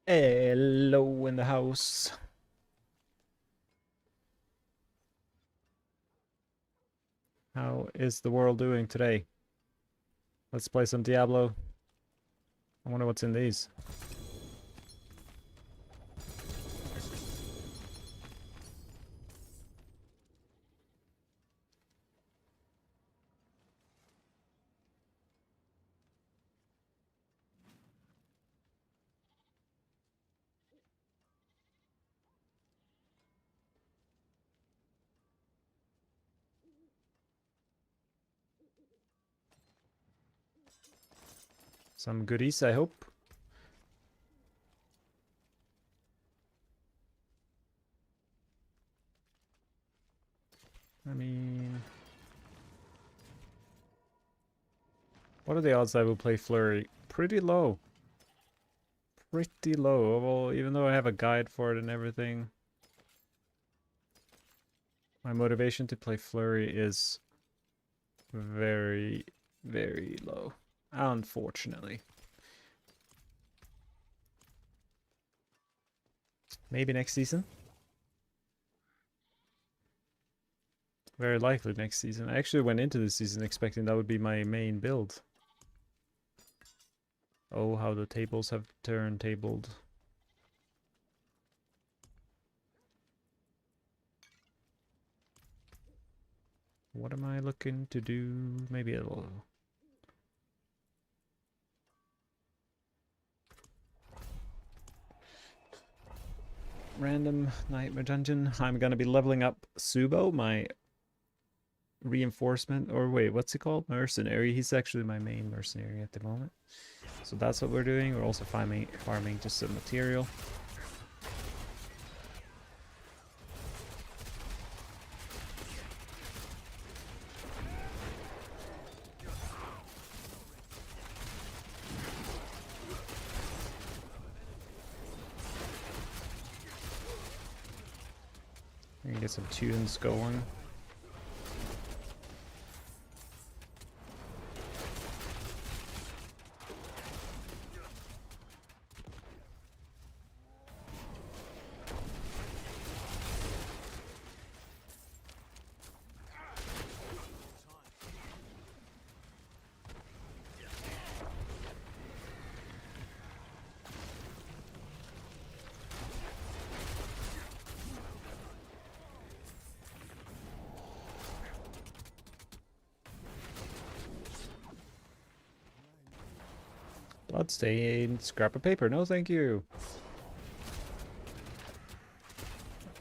Hello in the house. How is the world doing today? Let's play some Diablo. I wonder what's in these. Some goodies, I hope. I mean... What are the odds I will play Flurry? Pretty low. Pretty low. Well, even though I have a guide for it and everything. My motivation to play Flurry is very, very low. Unfortunately. Maybe next season. Very likely next season. I actually went into this season expecting that would be my main build. Oh, how the tables have turntabled. What am I looking to do? Maybe it'll... Random nightmare dungeon. I'm gonna be leveling up Subo, my reinforcement, or wait, what's he called? Mercenary. He's actually my main mercenary at the moment. So that's what we're doing. We're also farming just some material. We can get some tunes going. Bloodstained scrap of paper. No, thank you.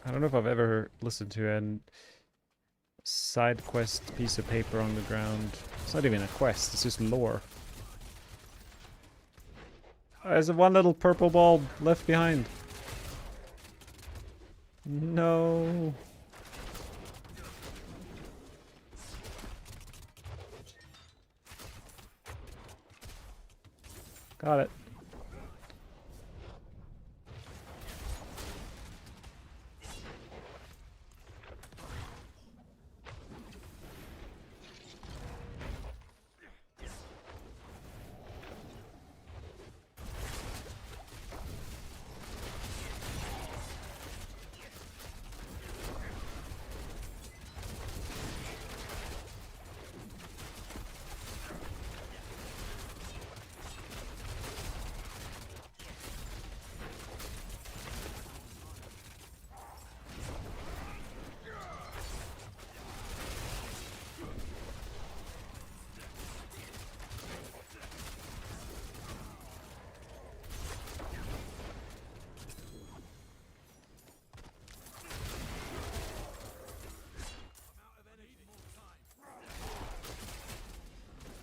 I don't know if I've ever listened to a side quest piece of paper on the ground. It's not even a quest, it's just lore. There's one little purple bulb left behind. No. Got it.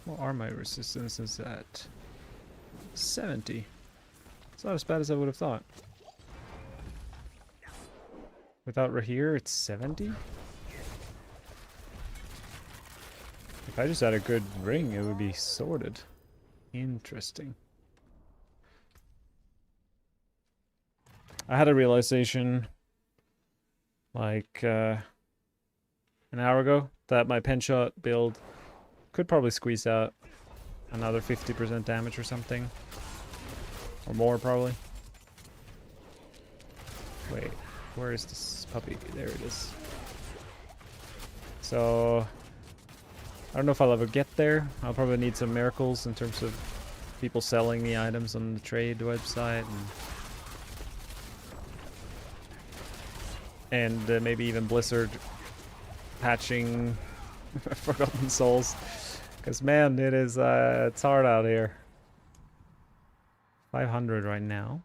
What are my resistances at? 70. It's not as bad as I would have thought. Without Rahir, it's 70? If I just had a good ring, it would be sorted. Interesting. I had a realization like an hour ago that my pen shot build could probably squeeze out another 50% damage or something. Or more, probably. Wait, where is this puppy? There it is. So I don't know if I'll ever get there. I'll probably need some miracles in terms of people selling the items on the trade website and maybe even Blizzard patching Forgotten Souls. Because man, it is it's hard out here. 500 right now.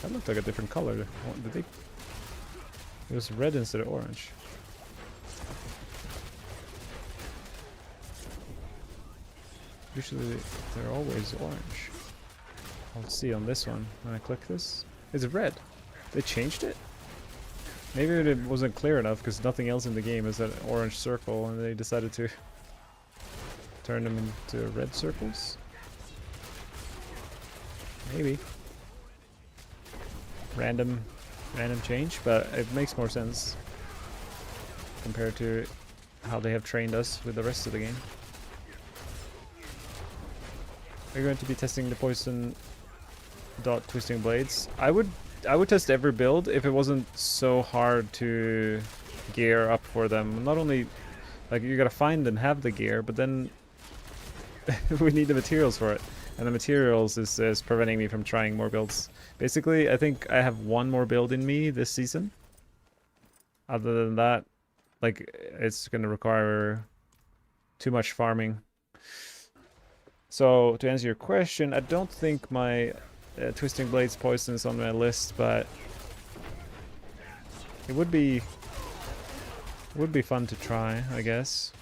That looked like a different color. Did they? It was red instead of orange. Usually they're always orange. Let's see on this one. When I click this, it's red. They changed it? Maybe it wasn't clear enough because nothing else in the game is that orange circle and they decided to turn them into red circles? Maybe. Random change, but it makes more sense compared to how they have trained us with the rest of the game. We're going to be testing the poison dot twisting blades. I would test every build if it wasn't so hard to gear up for them. Not only like you gotta find and have the gear, but then we need the materials for it. And the materials is preventing me from trying more builds. Basically, I think I have one more build in me this season. Other than that, like, it's gonna require too much farming. So, to answer your question, I don't think my Twisting Blades poison is on my list, but it would be fun to try, I guess.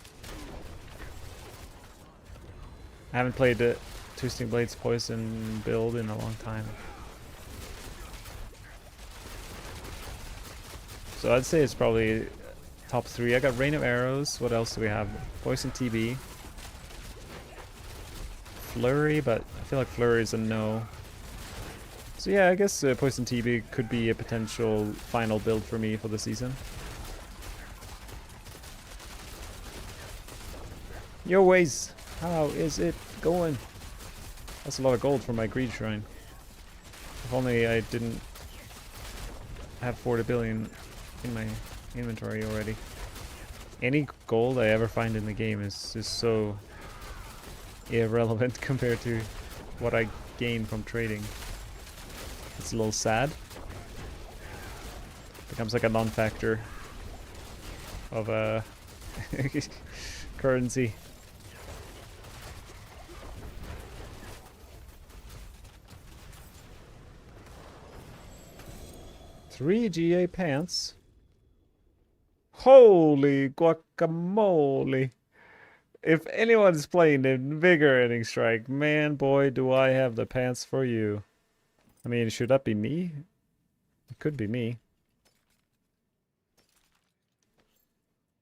I haven't played the Twisting Blades poison build in a long time. So I'd say it's probably top 3. I got Rain of Arrows. What else do we have? Poison TB. Flurry, but I feel like Flurry is a no. So yeah, I guess Poison TB could be a potential final build for me for the season. Yo, Waze! How is it going? That's a lot of gold for my Greed Shrine. If only I didn't have 40 billion in my inventory already. Any gold I ever find in the game is just so irrelevant compared to what I gain from trading. It's a little sad. Becomes like a non-factor of currency. Three GA pants. Holy guacamole. If anyone's playing Invigorating Strike, man, boy, do I have the pants for you. I mean, should that be me? It could be me.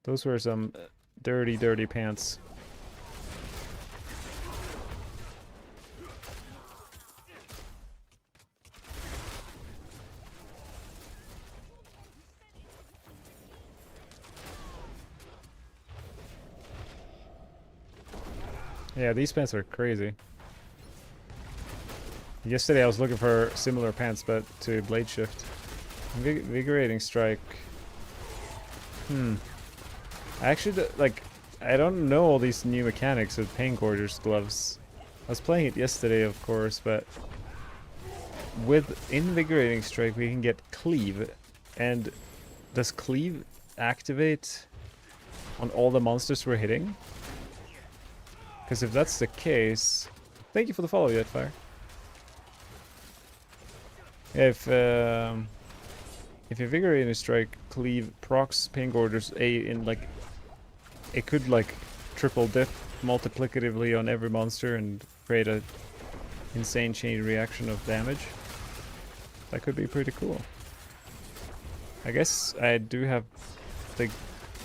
Those were some dirty, dirty pants. Yeah, these pants are crazy. Yesterday I was looking for similar pants, but to Blade Shift. Invigorating Strike. I actually, like, I don't know all these new mechanics with Pain Gorger's gloves. I was playing it yesterday, of course, but with Invigorating Strike we can get Cleave. And does Cleave activate on all the monsters we're hitting? Because if that's the case... Thank you for the follow, Jetfire. If Invigorating Strike Cleave procs Pain Gorger's A in, like, it could like triple dip multiplicatively on every monster and create a insane chain reaction of damage. That could be pretty cool. I guess I do have the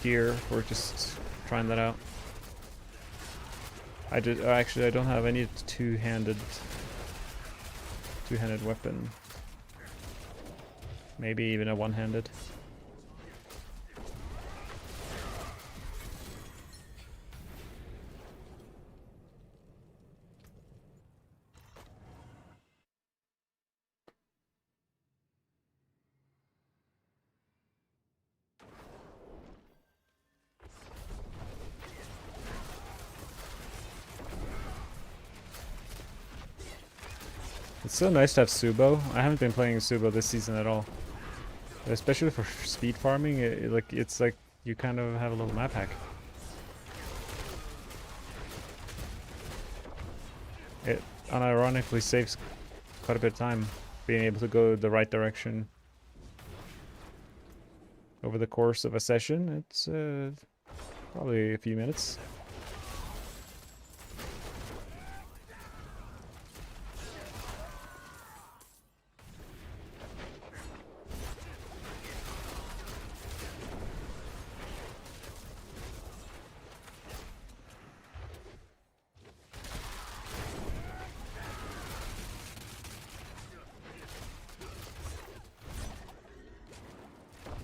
gear for just trying that out. Actually I don't have any two-handed weapon. Maybe even a one-handed. It's so nice to have Subo. I haven't been playing Subo this season at all. Especially for speed farming, it's like you kind of have a little map hack. It unironically saves quite a bit of time being able to go the right direction over the course of a session. It's probably a few minutes.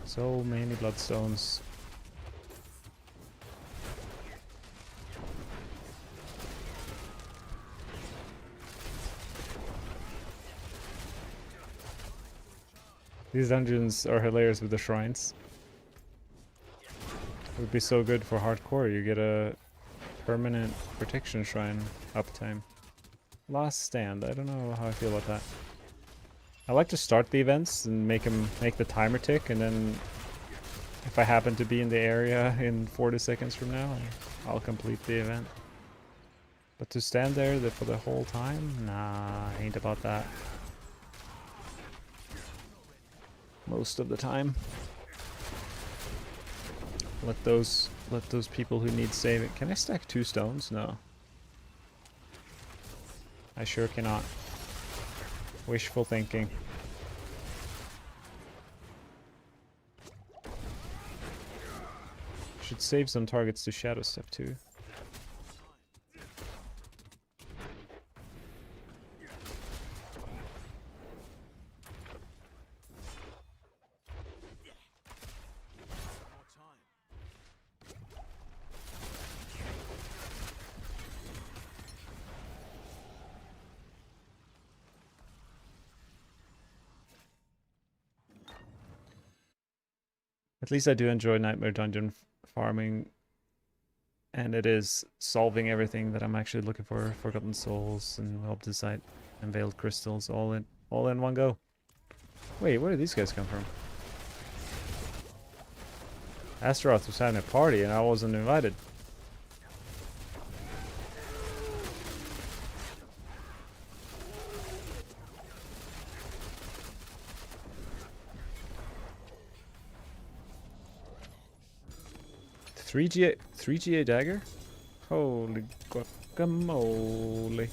So many bloodstones. These dungeons are hilarious with the shrines. It would be so good for hardcore. You get a permanent protection shrine uptime. Last stand. I don't know how I feel about that. I like to start the events and make the timer tick, and then if I happen to be in the area in 40 seconds from now, I'll complete the event. But to stand there for the whole time? Nah, I ain't about that. Most of the time. Let those people who need saving. Can I stack 2 stones? No. I sure cannot. Wishful thinking. Should save some targets to shadow step too. At least I do enjoy Nightmare Dungeon farming, and it is solving everything that I'm actually looking for: Forgotten Souls and Obdicite and Veiled Crystals, all in one go. Wait, where did these guys come from? Astaroth was having a party and I wasn't invited. Three GA dagger? Holy guacamole.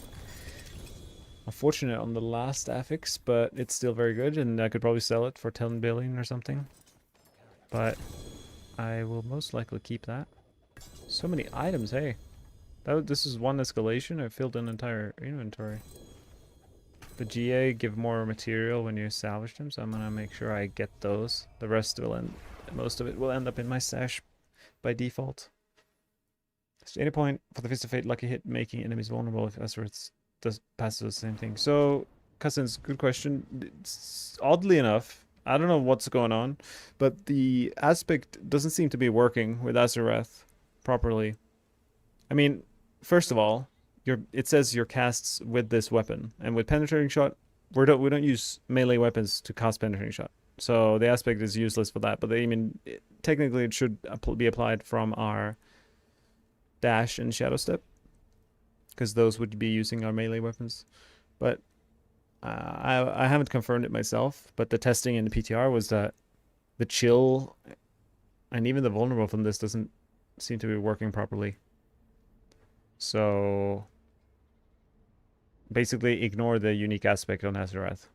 Unfortunate on the last affix, but it's still very good, and I could probably sell it for 10 billion or something. But I will most likely keep that. So many items, hey. This is one escalation. I filled an entire inventory. The GA give more material when you salvage them, so I'm gonna make sure I get those. The rest most of it will end up in my stash by default. So any point for the Fist of Fate lucky hit making enemies vulnerable if Astaroth passes the same thing. So, Cousins, good question. Oddly enough, I don't know what's going on, but the aspect doesn't seem to be working with Azarath properly. I mean, first of all, it says your casts with this weapon, and with penetrating shot, we don't use melee weapons to cast penetrating shot. So the aspect is useless for that. But technically, it should be applied from our dash and shadow step, because those would be using our melee weapons. But I haven't confirmed it myself, but the testing in the PTR was that the chill and even the vulnerable from this doesn't seem to be working properly. So basically ignore the unique aspect on Azarath.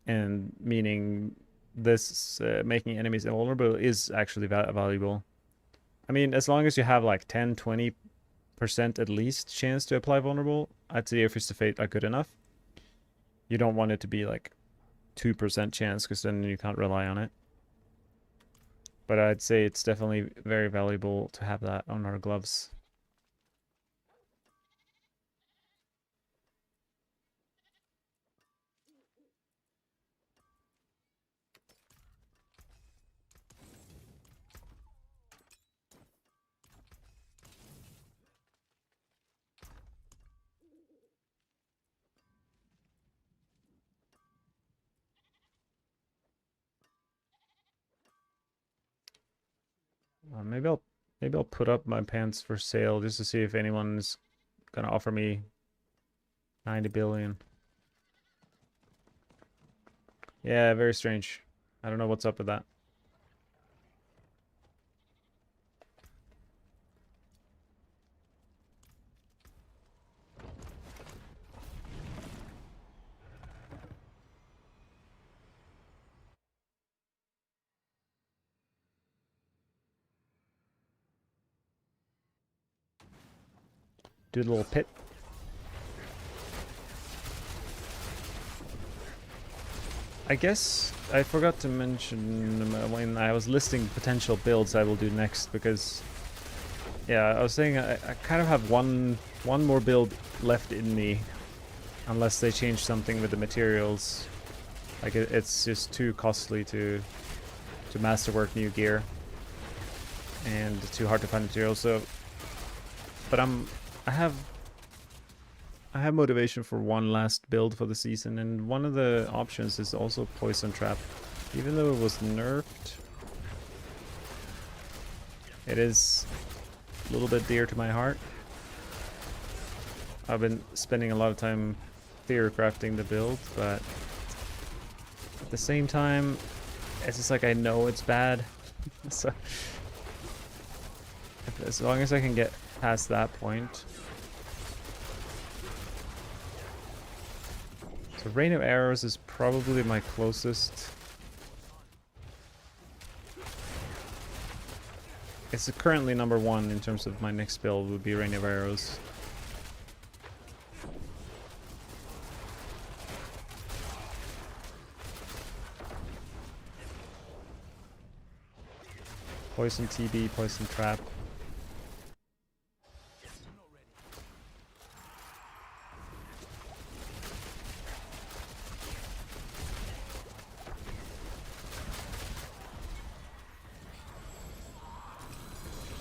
And meaning this making enemies invulnerable is actually valuable. I mean, as long as you have like 10-20% at least chance to apply vulnerable, I'd say Feast of Fate are good enough. You don't want it to be like 2% chance, because then you can't rely on it. But I'd say it's definitely very valuable to have that on our gloves. Maybe I'll put up my pants for sale just to see if anyone's gonna offer me 90 billion. Yeah, very strange. I don't know what's up with that. Do a little pit. I guess I forgot to mention when I was listing potential builds I will do next, because yeah, I was saying I kind of have one more build left in me, unless they change something with the materials. Like it's just too costly to masterwork new gear, and too hard to find materials. So, but I have motivation for one last build for the season, and one of the options is also Poison Trap. Even though it was nerfed, it is a little bit dear to my heart. I've been spending a lot of time Theorycrafting the build, but at the same time, it's just like I know it's bad. So, as long as I can get past that point. So Rain of Arrows is probably my closest. It's currently number one in terms of my next build would be Rain of Arrows. Poison TB, Poison Trap.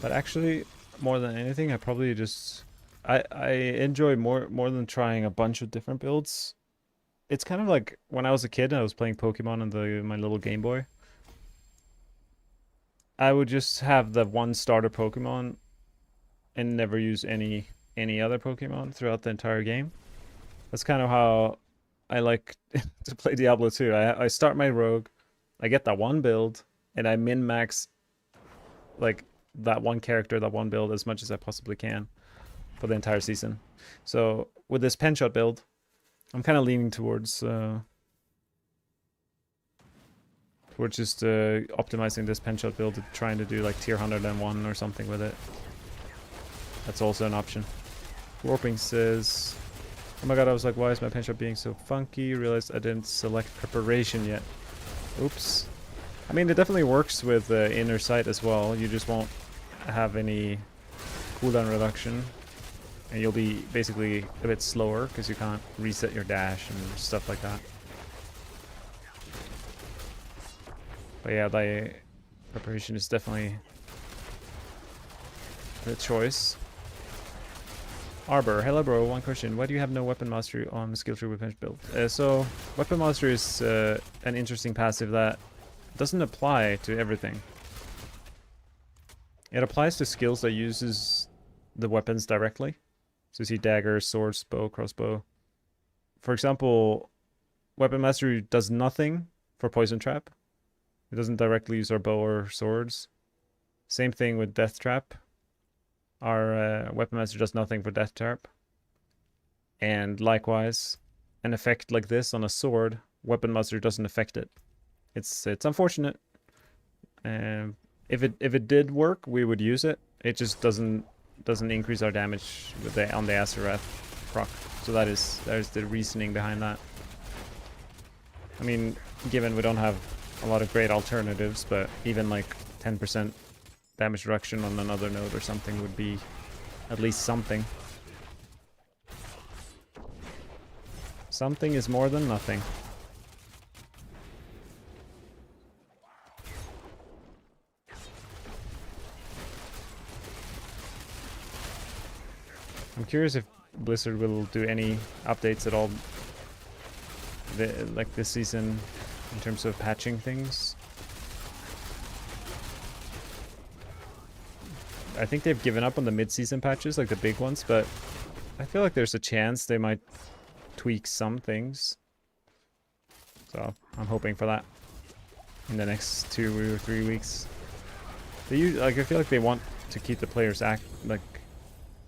But actually, more than anything, I probably just I enjoy more than trying a bunch of different builds. It's kind of like when I was a kid, I was playing Pokemon on my little Game Boy. I would just have the one starter Pokemon and never use any other Pokemon throughout the entire game. That's kind of how I like to play Diablo 2. I start my rogue, I get that one build, and I min-max like that one character, that one build as much as I possibly can for the entire season. So with this pen shot build, I'm kind of leaning towards just optimizing this pen shot build, trying to do like tier 101 or something with it. That's also an option. Warping says, oh my god, I was like, why is my pen shot being so funky? Realized I didn't select preparation yet. Oops. I mean, it definitely works with inner sight as well. You just won't have any cooldown reduction, and you'll be basically a bit slower because you can't reset your dash and stuff like that. But yeah, the preparation is definitely the choice. Arbor, hello bro, one question. Why do you have no weapon mastery on skill tree weapon build? So, weapon mastery is an interesting passive that doesn't apply to everything. It applies to skills that uses the weapons directly. So you see dagger, swords, bow, crossbow. For example, weapon mastery does nothing for poison trap. It doesn't directly use our bow or swords. Same thing with death trap. Our weapon mastery does nothing for death trap. And likewise, an effect like this on a sword, weapon mastery doesn't affect it. It's unfortunate. If it did work, we would use it. It just doesn't increase our damage with on the Azerath proc. So that is the reasoning behind that. I mean, given we don't have a lot of great alternatives, but even like 10% damage reduction on another node or something would be at least something. Something is more than nothing. I'm curious if Blizzard will do any updates at all like this season in terms of patching things. I think they've given up on the mid-season patches, like the big ones, but I feel like there's a chance they might tweak some things. So I'm hoping for that in the next 2 or 3 weeks. I feel like they want to keep the players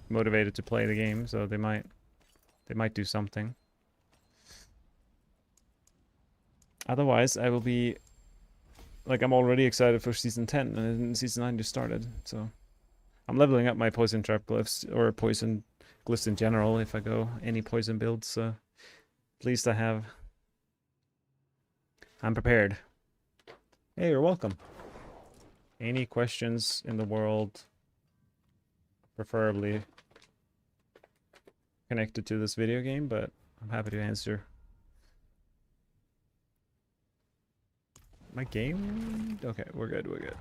motivated to play the game, so they might do something. Otherwise, I will be I'm already excited for season 10, and season 9 just started, so I'm leveling up my poison trap glyphs, or poison glyphs in general, if I go any poison builds, so at least I'm prepared. Hey, you're welcome. Any questions in the world, preferably connected to this video game, but I'm happy to answer. My game? Okay, we're good, we're good.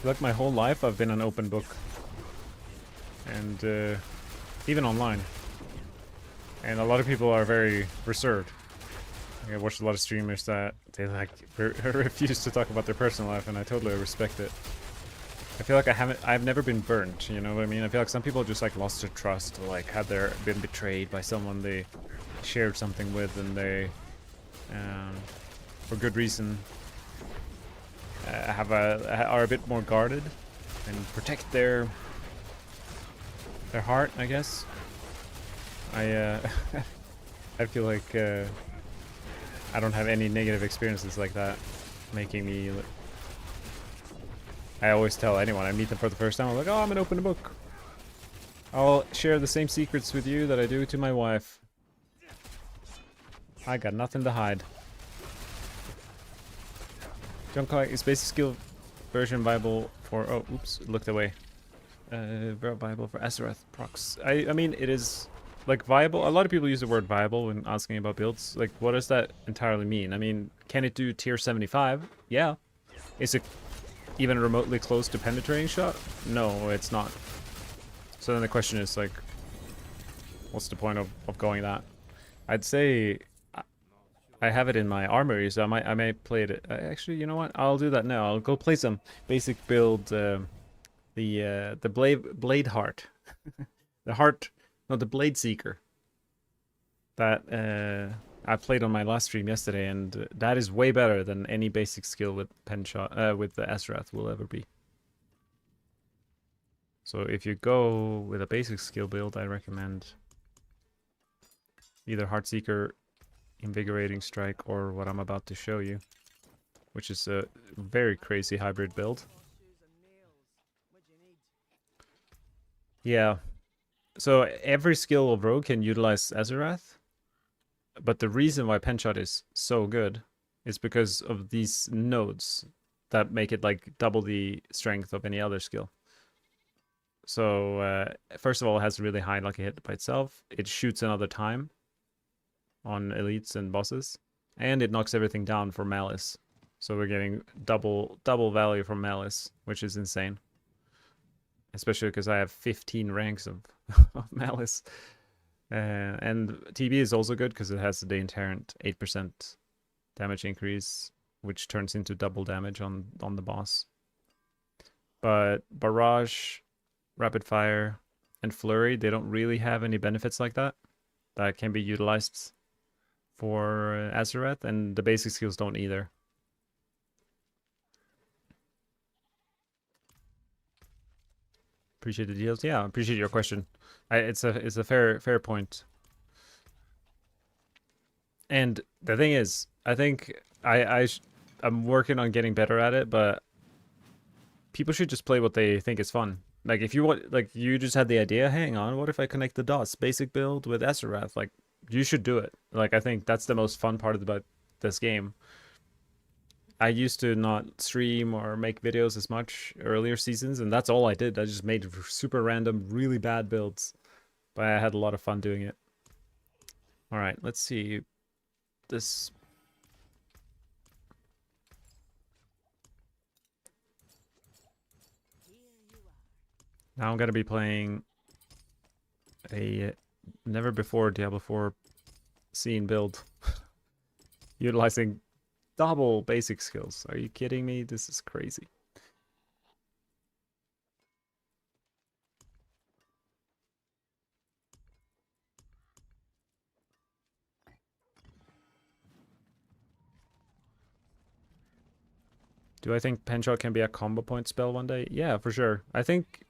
Like my whole life I've been an open book, and even online, and a lot of people are very reserved. I watched a lot of streamers that they refuse to talk about their personal life, and I totally respect it. I feel like I've never been burnt, you know what I mean? I feel like some people just lost their trust, or had been betrayed by someone they shared something with, and they for good reason are a bit more guarded and protect their heart, I guess. I feel like I don't have any negative experiences like that, making me. I always tell anyone I meet them for the first time, I'm like, oh, I'm an open book. I'll share the same secrets with you that I do to my wife. I got nothing to hide. Junkai is basic skill version viable for... Oh, oops, looked away. Viable for Azerath procs. I mean, it is, viable. A lot of people use the word viable when asking about builds. What does that entirely mean? I mean, can it do tier 75? Yeah. Is it even remotely close to penetrating shot? No, it's not. So then the question is, what's the point of going that? I'd say... I have it in my armory, so I may play it. Actually, you know what? I'll do that now. I'll go play some basic build. The blade heart, the blade seeker. That I played on my last stream yesterday, and that is way better than any basic skill with pen shot with the Azerath will ever be. So if you go with a basic skill build, I recommend either Heartseeker, Invigorating Strike, or what I'm about to show you, which is a very crazy hybrid build. Yeah, so every skill of Rogue can utilize Azerath, but the reason why Penshot is so good is because of these nodes that make it double the strength of any other skill. So first of all, it has really high lucky hit by itself. It shoots another time on elites and bosses. And it knocks everything down for Malice. So we're getting double value from Malice, which is insane. Especially because I have 15 ranks of, of Malice. And TB is also good because it has the inherent 8% damage increase, which turns into double damage on the boss. But Barrage, Rapid Fire, and Flurry, they don't really have any benefits like that can be utilized for Azarath, and the basic skills don't either. Appreciate the deals. Yeah, appreciate your question. It's a fair point. And the thing is, I think I'm working on getting better at it, but people should just play what they think is fun. Like if you want, like you just had the idea, hang on, what if I connect the dots, basic build with Azarath? Like you should do it. Like I think that's the most fun part about this game. I used to not stream or make videos as much earlier seasons, and that's all I did. I just made super random, really bad builds, but I had a lot of fun doing it. All right, let's see. This. Now I'm gonna be playing a never before Diablo 4 seen build, utilizing double basic skills. Are you kidding me? This is crazy. Do I think Penshot can be a combo point spell one day? Yeah, for sure. I think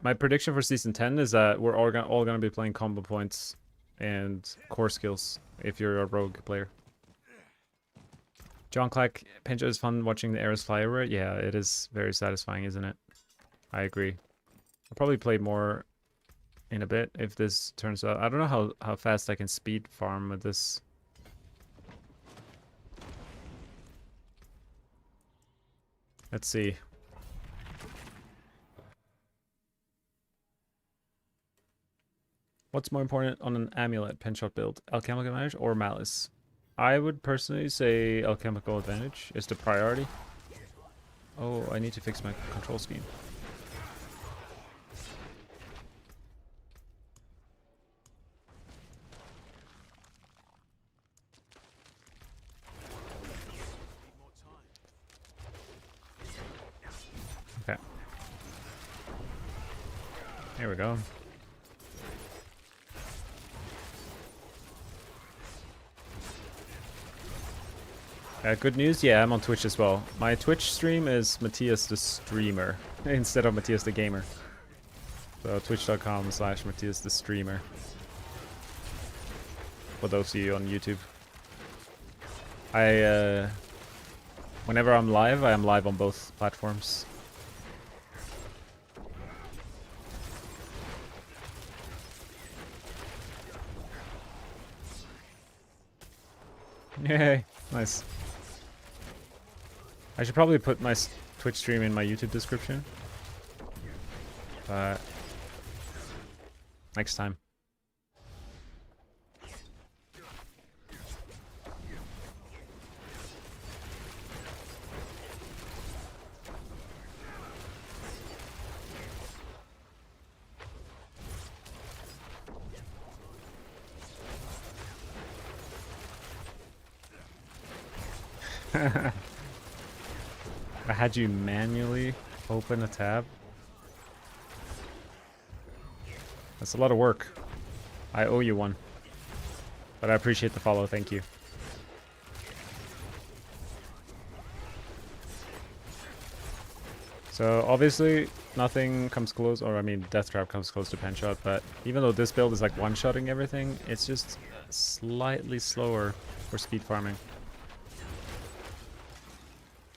my prediction for Season 10 is that we're all going to be playing combo points and core skills if you're a rogue player. John Clack, Penshot is fun watching the arrows fly over it. Yeah, it is very satisfying, isn't it? I agree. I'll probably play more in a bit if this turns out. I don't know how fast I can speed farm with this. Let's see. What's more important on an amulet Penshot build? Alchemical advantage or malice? I would personally say alchemical advantage is the priority. Oh, I need to fix my control scheme. Okay. Here we go. Good news, yeah, I'm on Twitch as well. My Twitch stream is Matthias the Streamer instead of Matthias the Gamer. So twitch.com/Matthias the Streamer. For those of you on YouTube. Whenever I'm live, I am live on both platforms. Yay, nice. I should probably put my Twitch stream in my YouTube description. But next time. I had you manually open a tab. That's a lot of work. I owe you one. But I appreciate the follow, thank you. So obviously nothing comes close, or I mean Death Trap comes close to Penshot, but even though this build is like one-shotting everything, it's just slightly slower for speed farming.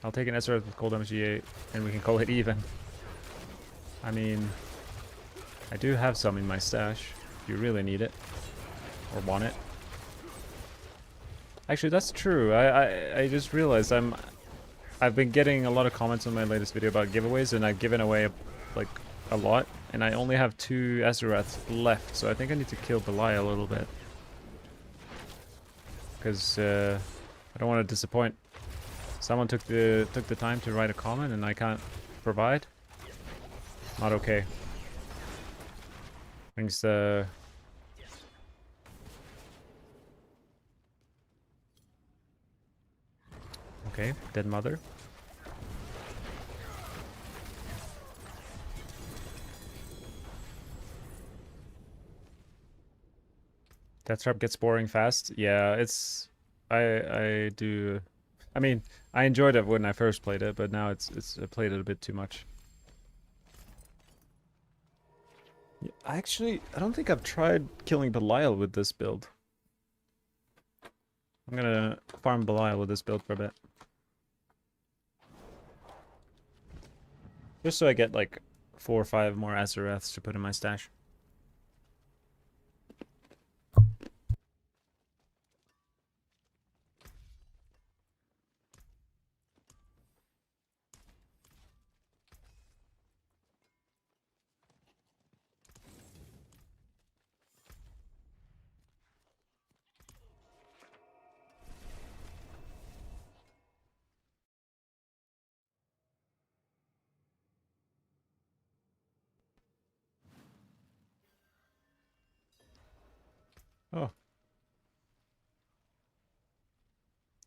I'll take an SRF with cold damage E8 and we can call it even. I mean, I do have some in my stash if you really need it or want it. Actually, that's true. I just realized I've been getting a lot of comments on my latest video about giveaways, and I've given away like a lot, and I only have 2 Azaraths left, so I think I need to kill Belial a little bit. Because I don't want to disappoint. Someone took the time to write a comment and I can't provide. Not okay. Thanks. Okay, dead mother. That trap gets boring fast. Yeah, it's I do. I mean, I enjoyed it when I first played it, but now it's I played it a bit too much. Yeah, I don't think I've tried killing Belial with this build. I'm gonna farm Belial with this build for a bit. Just so I get like 4 or 5 more Azareths to put in my stash. Oh.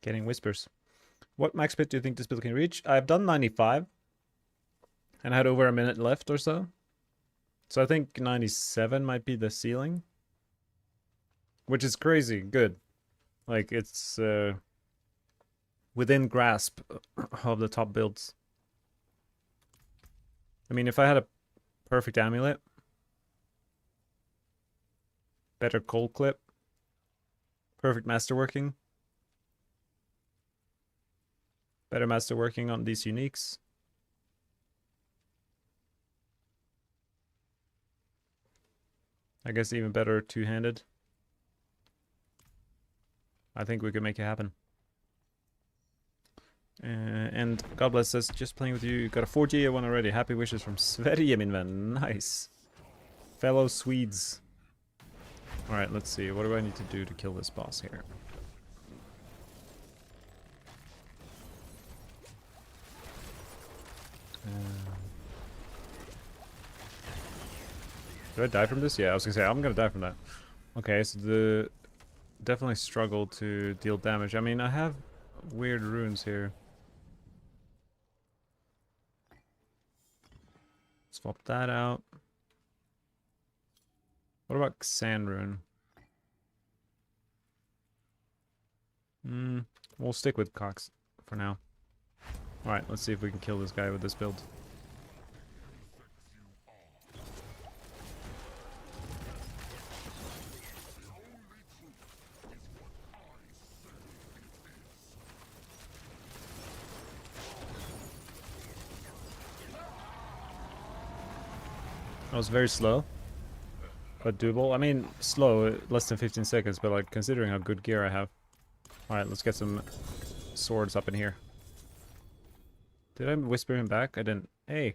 Getting whispers. What max bit do you think this build can reach? I've done 95. And I had over a minute left or so. So I think 97 might be the ceiling. Which is crazy good. Like, it's within grasp of the top builds. I mean, if I had a perfect amulet, better cold clip, perfect masterworking, better masterworking on these uniques. I guess even better two-handed. I think we could make it happen. And God bless us, just playing with you. Got a 4G one already. Happy wishes from Sverige, min vän. Nice. Fellow Swedes. Alright, let's see. What do I need to do to kill this boss here? Do I die from this? Yeah, I was gonna say, I'm gonna die from that. Okay, so the... Definitely struggle to deal damage. I mean, I have weird runes here. Swap that out. What about Sand Rune? We'll stick with Cox for now. Alright, let's see if we can kill this guy with this build. That was very slow, but doable. I mean, slow, less than 15 seconds, but like considering how good gear I have. Alright, let's get some swords up in here. Did I whisper him back? I didn't. Hey.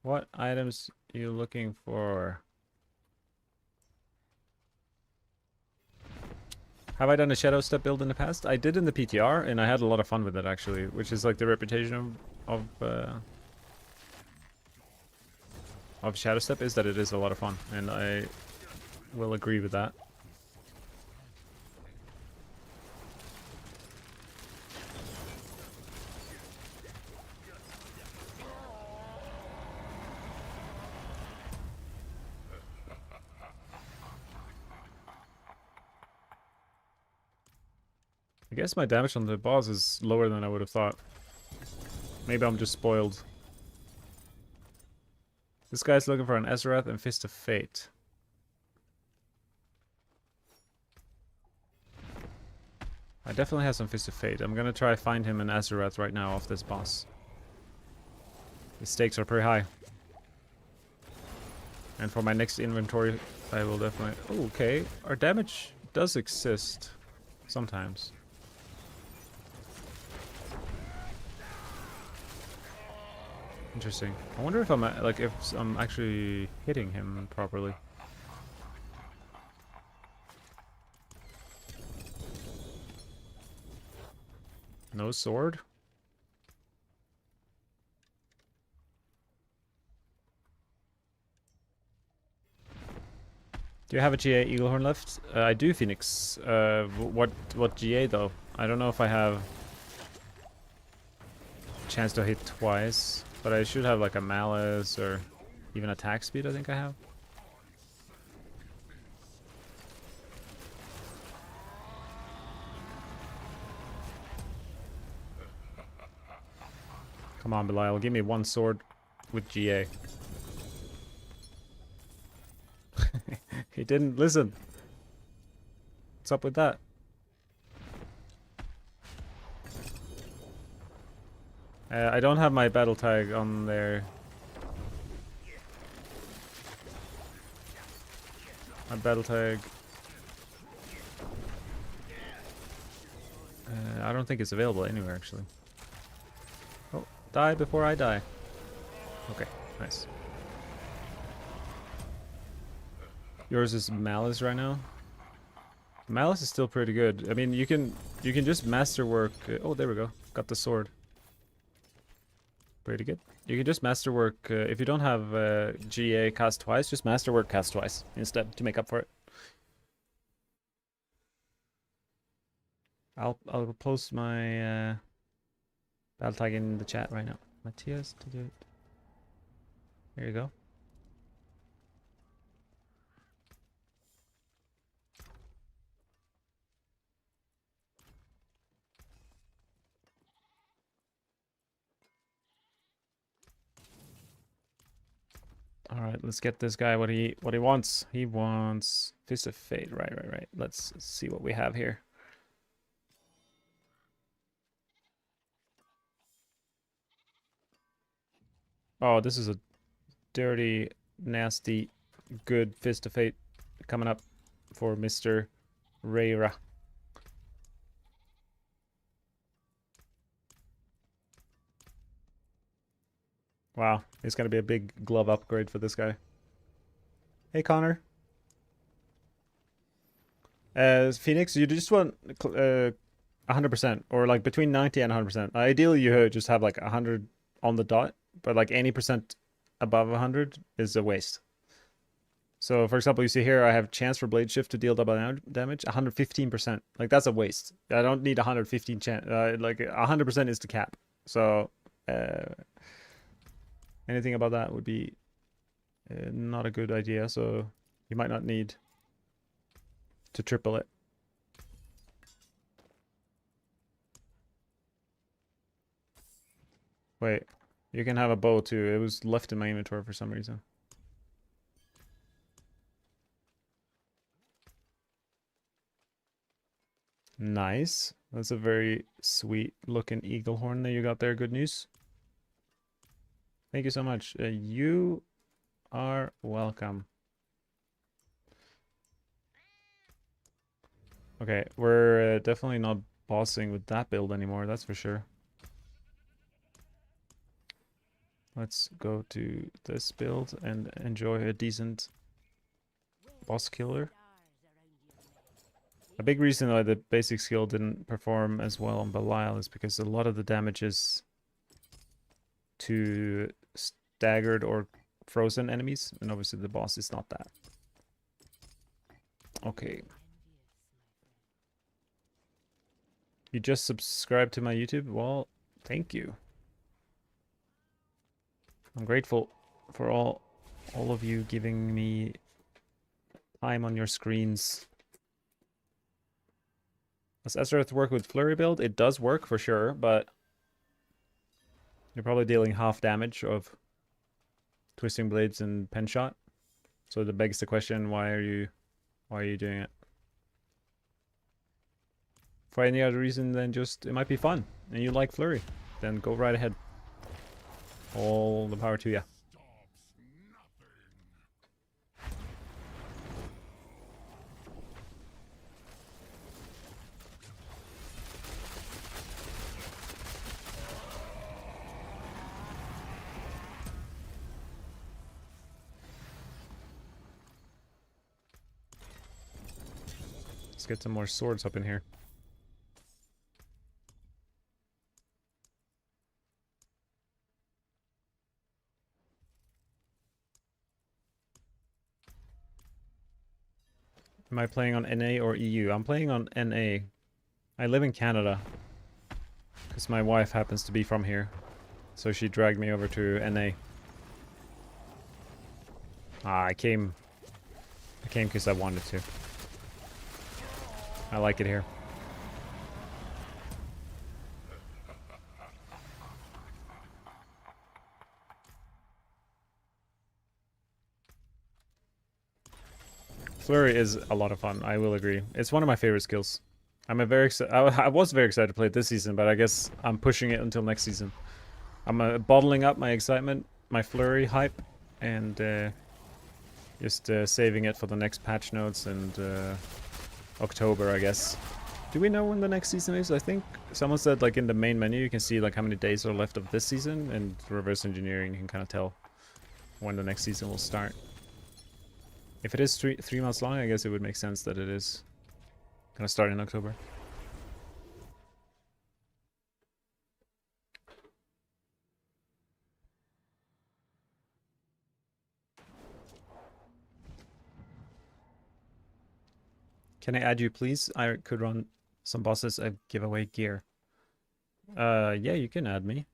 What items are you looking for? Have I done a Shadow Step build in the past? I did in the PTR, and I had a lot of fun with it, actually. Which is like the reputation of Shadow Step is that it is a lot of fun, and I will agree with that. I guess my damage on the boss is lower than I would have thought. Maybe I'm just spoiled. This guy's looking for an Ezrath and Fist of Fate. I definitely have some Fist of Fate. I'm gonna try find him an Azarath right now off this boss. The stakes are pretty high. And for my next inventory, I will definitely... Oh, okay. Our damage does exist. Sometimes. Interesting. I wonder if I'm like if I'm actually hitting him properly. No sword? Do you have a GA Eaglehorn left? I do, Phoenix. What GA though? I don't know if I have chance to hit twice, but I should have like a Malice or even attack speed. I think I have. Come on, Belial, give me one sword with GA. He didn't listen. What's up with that? I don't have my battle tag on there. My battle tag. I don't think it's available anywhere, actually. Oh, die before I die. Okay, nice. Yours is Malice right now. Malice is still pretty good. I mean, you can just masterwork. Oh, there we go. Got the sword. Pretty good. You can just masterwork if you don't have GA cast twice. Just masterwork cast twice instead to make up for it. I'll post my battle tag in the chat right now. Matthias to do it. There you go. All right, let's get this guy what he wants. He wants Fist of Fate. Right. Let's see what we have here. Oh, this is a dirty, nasty, good Fist of Fate coming up for Mr. Rayra. Wow, it's gonna be a big glove upgrade for this guy. Hey, Connor. Phoenix, you just want 100% or like between 90 and 100%. Ideally, you just have like 100 on the dot, but like any percent above 100 is a waste. So, for example, you see here, I have chance for blade shift to deal double damage, 115%. Like, that's a waste. I don't need 115 chance. Like, 100% is the cap. So, anything about that would be not a good idea. So, you might not need to triple it. Wait, you can have a bow too. It was left in my inventory for some reason. Nice. That's a very sweet looking eagle horn that you got there. Good news. Thank you so much. You are welcome. Okay, we're definitely not bossing with that build anymore, that's for sure. Let's go to this build and enjoy a decent boss killer. A big reason why the basic skill didn't perform as well on Belial is because a lot of the damage is to staggered or frozen enemies, and obviously the boss is not that. Okay. You just subscribed to my YouTube? Well, thank you. I'm grateful for all of you giving me time on your screens. Does Ezreath work with Flurry build? It does work for sure, but you're probably dealing half damage of Twisting Blades and Pen Shot. So that begs the question, why are you doing it? For any other reason than just it might be fun and you like Flurry, then go right ahead. All the power to you. Let's get some more swords up in here. Am I playing on NA or EU? I'm playing on NA. I live in Canada. Because my wife happens to be from here. So she dragged me over to NA. I came because I wanted to. I like it here. Flurry is a lot of fun, I will agree. It's one of my favorite skills. I was very excited to play it this season, but I guess I'm pushing it until next season. I'm bottling up my excitement, my Flurry hype, and just saving it for the next patch notes and October, I guess. Do we know when the next season is? I think someone said like in the main menu you can see like how many days are left of this season, and reverse engineering you can kind of tell when the next season will start. If it is three months long, I guess it would make sense that it is gonna start in October. Can I add you, please? I could run some bosses and give away gear. Yeah, you can add me.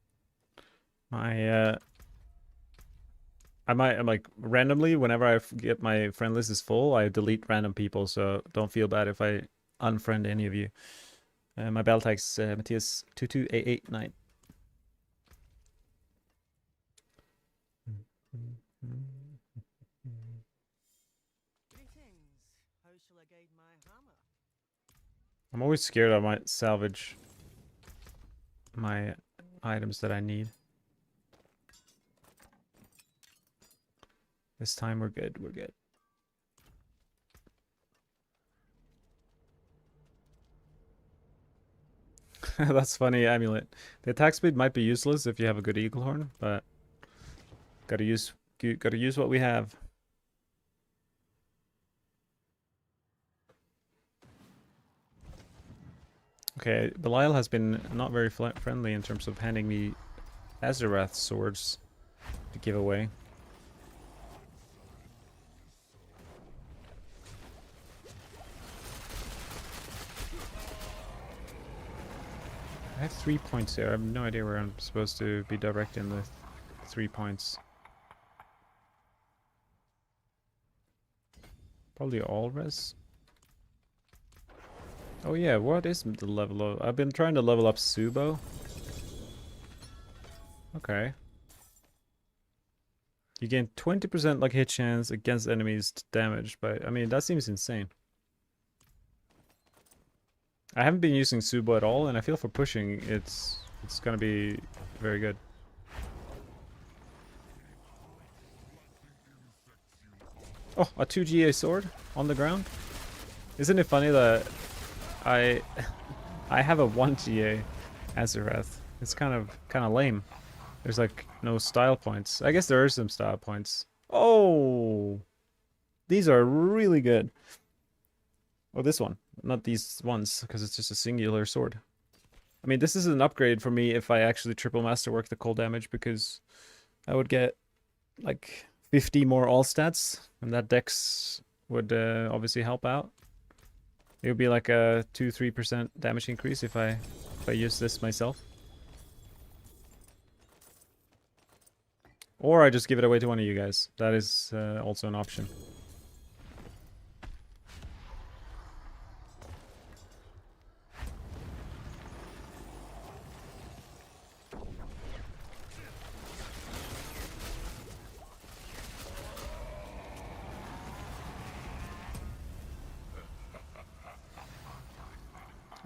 I'm like randomly whenever I get my friend list is full, I delete random people, so don't feel bad if I unfriend any of you. My battle tag's Matthias 22889. I'm always scared I might salvage my items that I need. This time we're good, we're good. That's funny, Amulet. The attack speed might be useless if you have a good eagle horn, but gotta use what we have. Okay, Belial has been not very friendly in terms of handing me Azarath swords to give away. I have 3 points there. I have no idea where I'm supposed to be directing the 3 points. Probably all res. Oh yeah, what is the level of... I've been trying to level up Subo. Okay. You gain 20% like hit chance against enemies damage, but I mean that seems insane. I haven't been using Subo at all, and I feel for pushing it's gonna be very good. Oh, a 2 GA sword on the ground. Isn't it funny that I have a 1 GA Azarath? It's kind of lame. There's like no style points. I guess there are some style points. Oh, these are really good. Oh, this one, not these ones, because it's just a singular sword. I mean, this is an upgrade for me if I actually triple masterwork the cold damage, because I would get like 50 more all stats, and that dex would obviously help out. It would be like a 2-3% damage increase if I use this myself. Or I just give it away to one of you guys. That is also an option.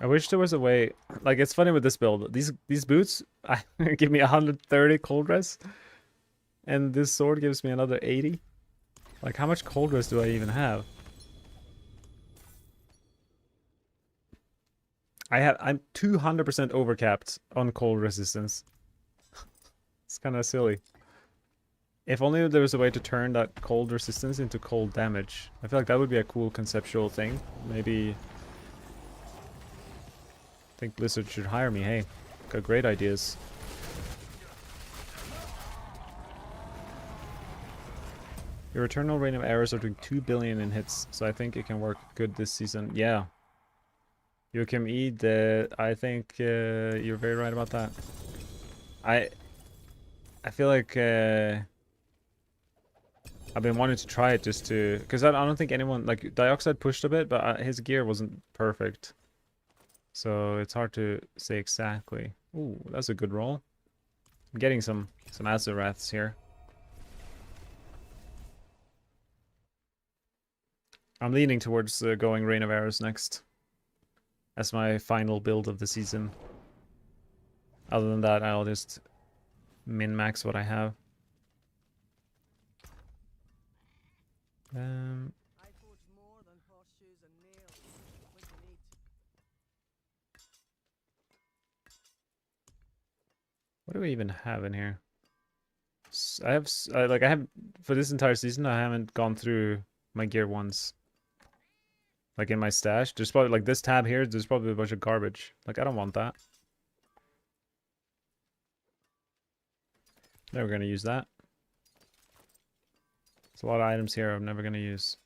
I wish there was a way, like it's funny with this build. These boots give me 130 cold res, and this sword gives me another 80. Like how much cold res do I even have? I'm 200% overcapped on cold resistance. It's kind of silly. If only there was a way to turn that cold resistance into cold damage. I feel like that would be a cool conceptual thing. Maybe I think Blizzard should hire me. Hey, got great ideas. Your eternal rain of arrows are doing 2 billion in hits, so I think it can work good this season. Yeah. Joachim E, I think you're very right about that. I feel like I've been wanting to try it just to, because I don't think anyone, like Dioxide pushed a bit, but his gear wasn't perfect, so it's hard to say exactly. Ooh, that's a good roll. I'm getting some Azaraths here. I'm leaning towards going Rain of Arrows next as my final build of the season. Other than that, I'll just min-max what I have. What do we even have in here? I have for this entire season I haven't gone through my gear once. Like in my stash, there's probably like this tab here, there's probably a bunch of garbage. Like I don't want that. Never gonna use that. There's a lot of items here I'm never gonna use.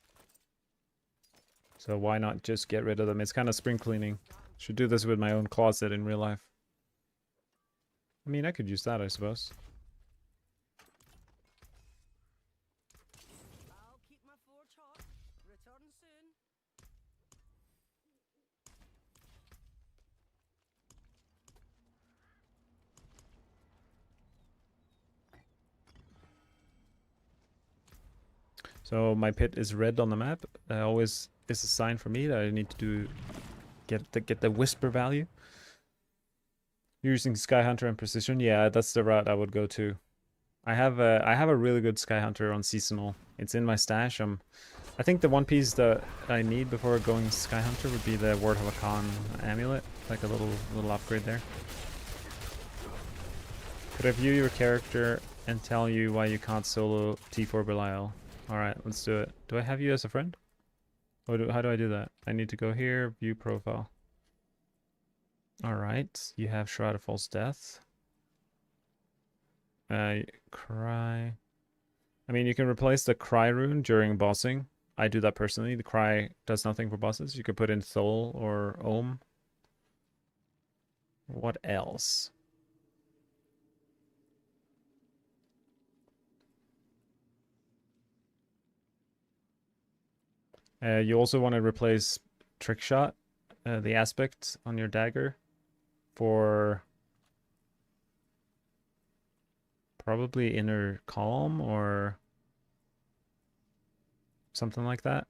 So why not just get rid of them? It's kind of spring cleaning. Should do this with my own closet in real life. I mean, I could use that, I suppose. I'll keep my forge hot. Return soon. So my pit is red on the map. Always is a sign for me that I need to get the whisper value. Using Sky Hunter and Precision, yeah, that's the route I would go to. I have a really good Sky Hunter on seasonal. It's in my stash. I think the one piece that I need before going Sky Hunter would be the Word of a Khan amulet, like a little upgrade there. Could I view your character and tell you why you can't solo T4 Belial? All right, let's do it. Do I have you as a friend? How do I do that? I need to go here, view profile. All right, you have Shroud of False Death. Cry. I mean, you can replace the Cry rune during bossing. I do that personally. The Cry does nothing for bosses. You could put in Thol or Ohm. What else? You also want to replace Trick Shot, the aspect on your dagger, for probably Inner Calm or something like that.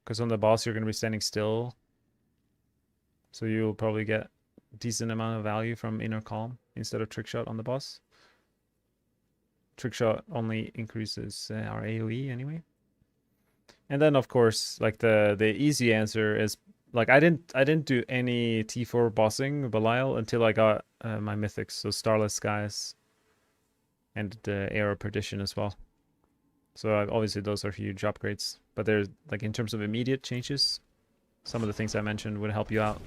Because on the boss, you're going to be standing still. So you'll probably get a decent amount of value from Inner Calm instead of Trick Shot on the boss. Trick Shot only increases our AoE anyway. And then of course, like the easy answer is, like I didn't do any T4 bossing Belial until I got my mythics, so Starless Skies and Air of Perdition as well. So obviously those are huge upgrades, but they're like in terms of immediate changes, some of the things I mentioned would help you out.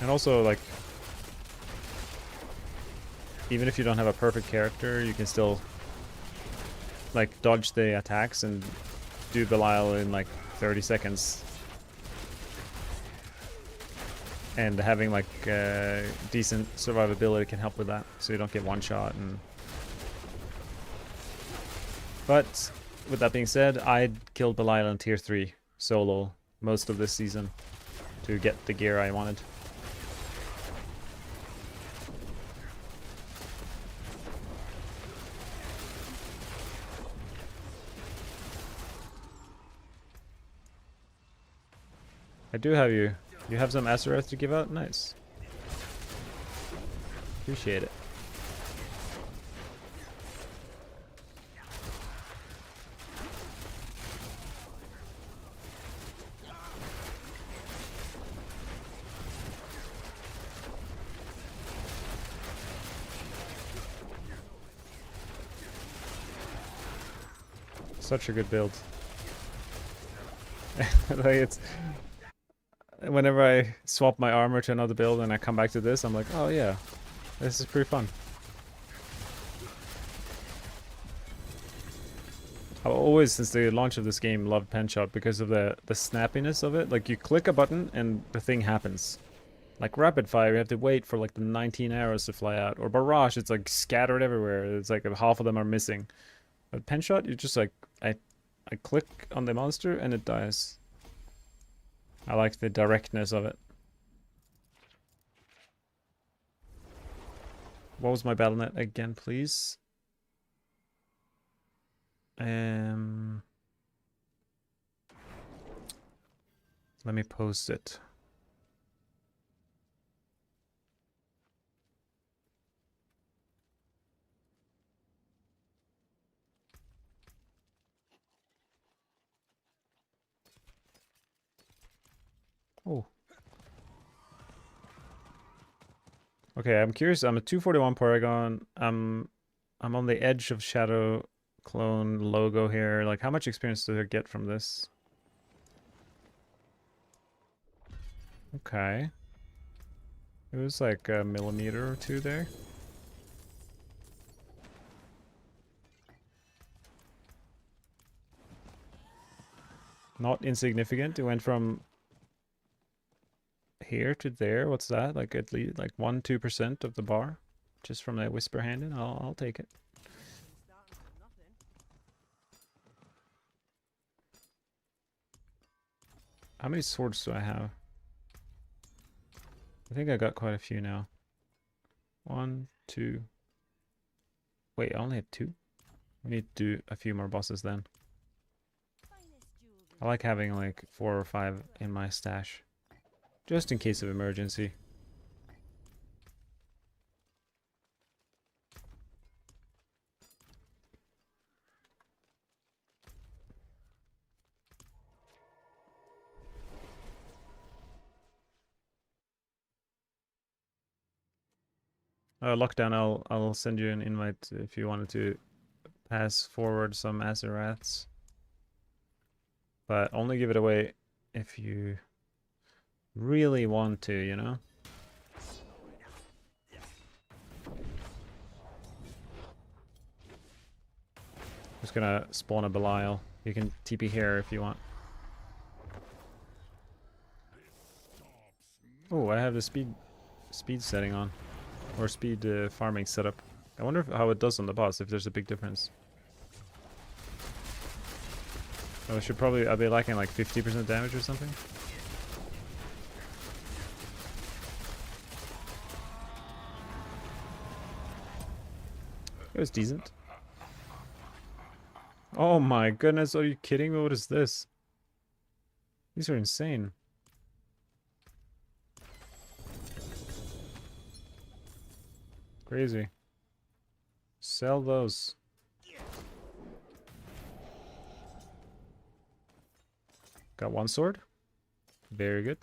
And also, like, even if you don't have a perfect character, you can still like dodge the attacks and do Belial in like 30 seconds. And having like decent survivability can help with that, so you don't get one shot. But with that being said, I killed Belial in tier 3 solo most of this season to get the gear I wanted. I do have you. You have some Azarath to give out? Nice. Appreciate it. Such a good build. Like it's... Whenever I swap my armor to another build and I come back to this, I'm like, oh yeah, this is pretty fun. I've always, since the launch of this game, loved pen shot because of the snappiness of it. Like, you click a button and the thing happens. Like rapid fire, you have to wait for like the 19 arrows to fly out. Or barrage, it's like scattered everywhere. It's like half of them are missing. But pen shot, you just like I click on the monster and it dies. I like the directness of it. What was my battle net again, please? Let me post it. Oh. Okay, I'm curious. I'm a 241 Paragon. I'm on the edge of Shadow Clone logo here. Like, how much experience do I get from this? Okay. It was like a millimeter or two there. Not insignificant. It went from here to there. What's that? Like at least like 1-2% of the bar, just from that whisper hand in. I'll take it. Starting from nothing. How many swords do I have? I think I got quite a few now. 1, 2. Wait, I only have 2. We need to do a few more bosses then. Finest jewelry. I like having like 4 or 5 in my stash, just in case of emergency. Lockdown, I'll send you an invite if you wanted to pass forward some Azeraths. But only give it away if you really want to, you know? Just gonna spawn a Belial. You can TP here if you want. Oh, I have the speed setting on. Or speed farming setup. I wonder how it does on the boss, if there's a big difference. Oh, I should probably... I'll be lacking like 50% damage or something. It was decent. Oh my goodness, are you kidding me? What is this? These are insane. Crazy. Sell those. Got one sword. Very good.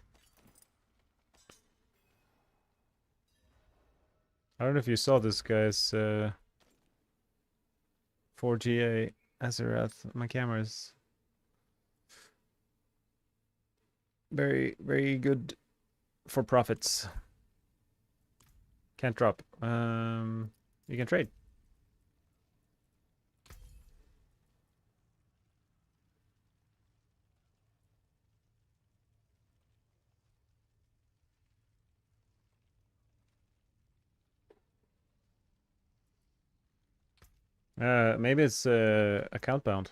I don't know if you saw this, guys. 4GA Azerath. My camera is very, very good for profits. Can't drop. You can trade. Maybe it's account bound.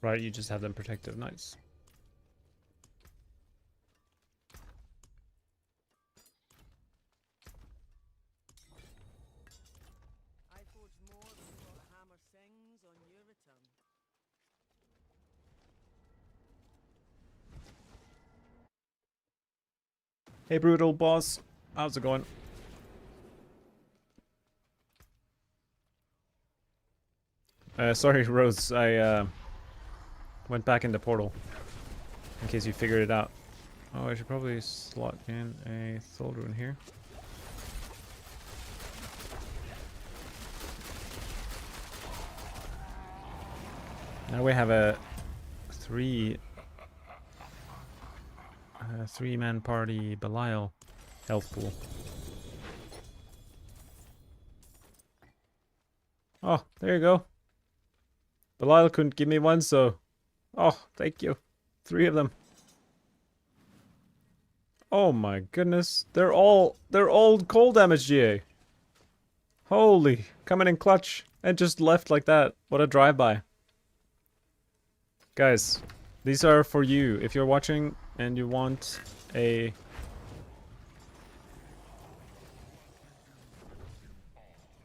Right, you just have them protected. Nice. I forge more than what a hammer sings on your return. Hey, brutal boss. How's it going? Sorry, Rose. Went back in the portal. In case you figured it out. Oh, I should probably slot in a soul rune here. Now we have a three-man party Belial health pool. Oh, there you go. Belial couldn't give me one, so... Oh, thank you. 3 of them. Oh my goodness. They're all cold damage GA. Holy, coming in clutch and just left like that. What a drive-by. Guys, these are for you. If you're watching and you want a...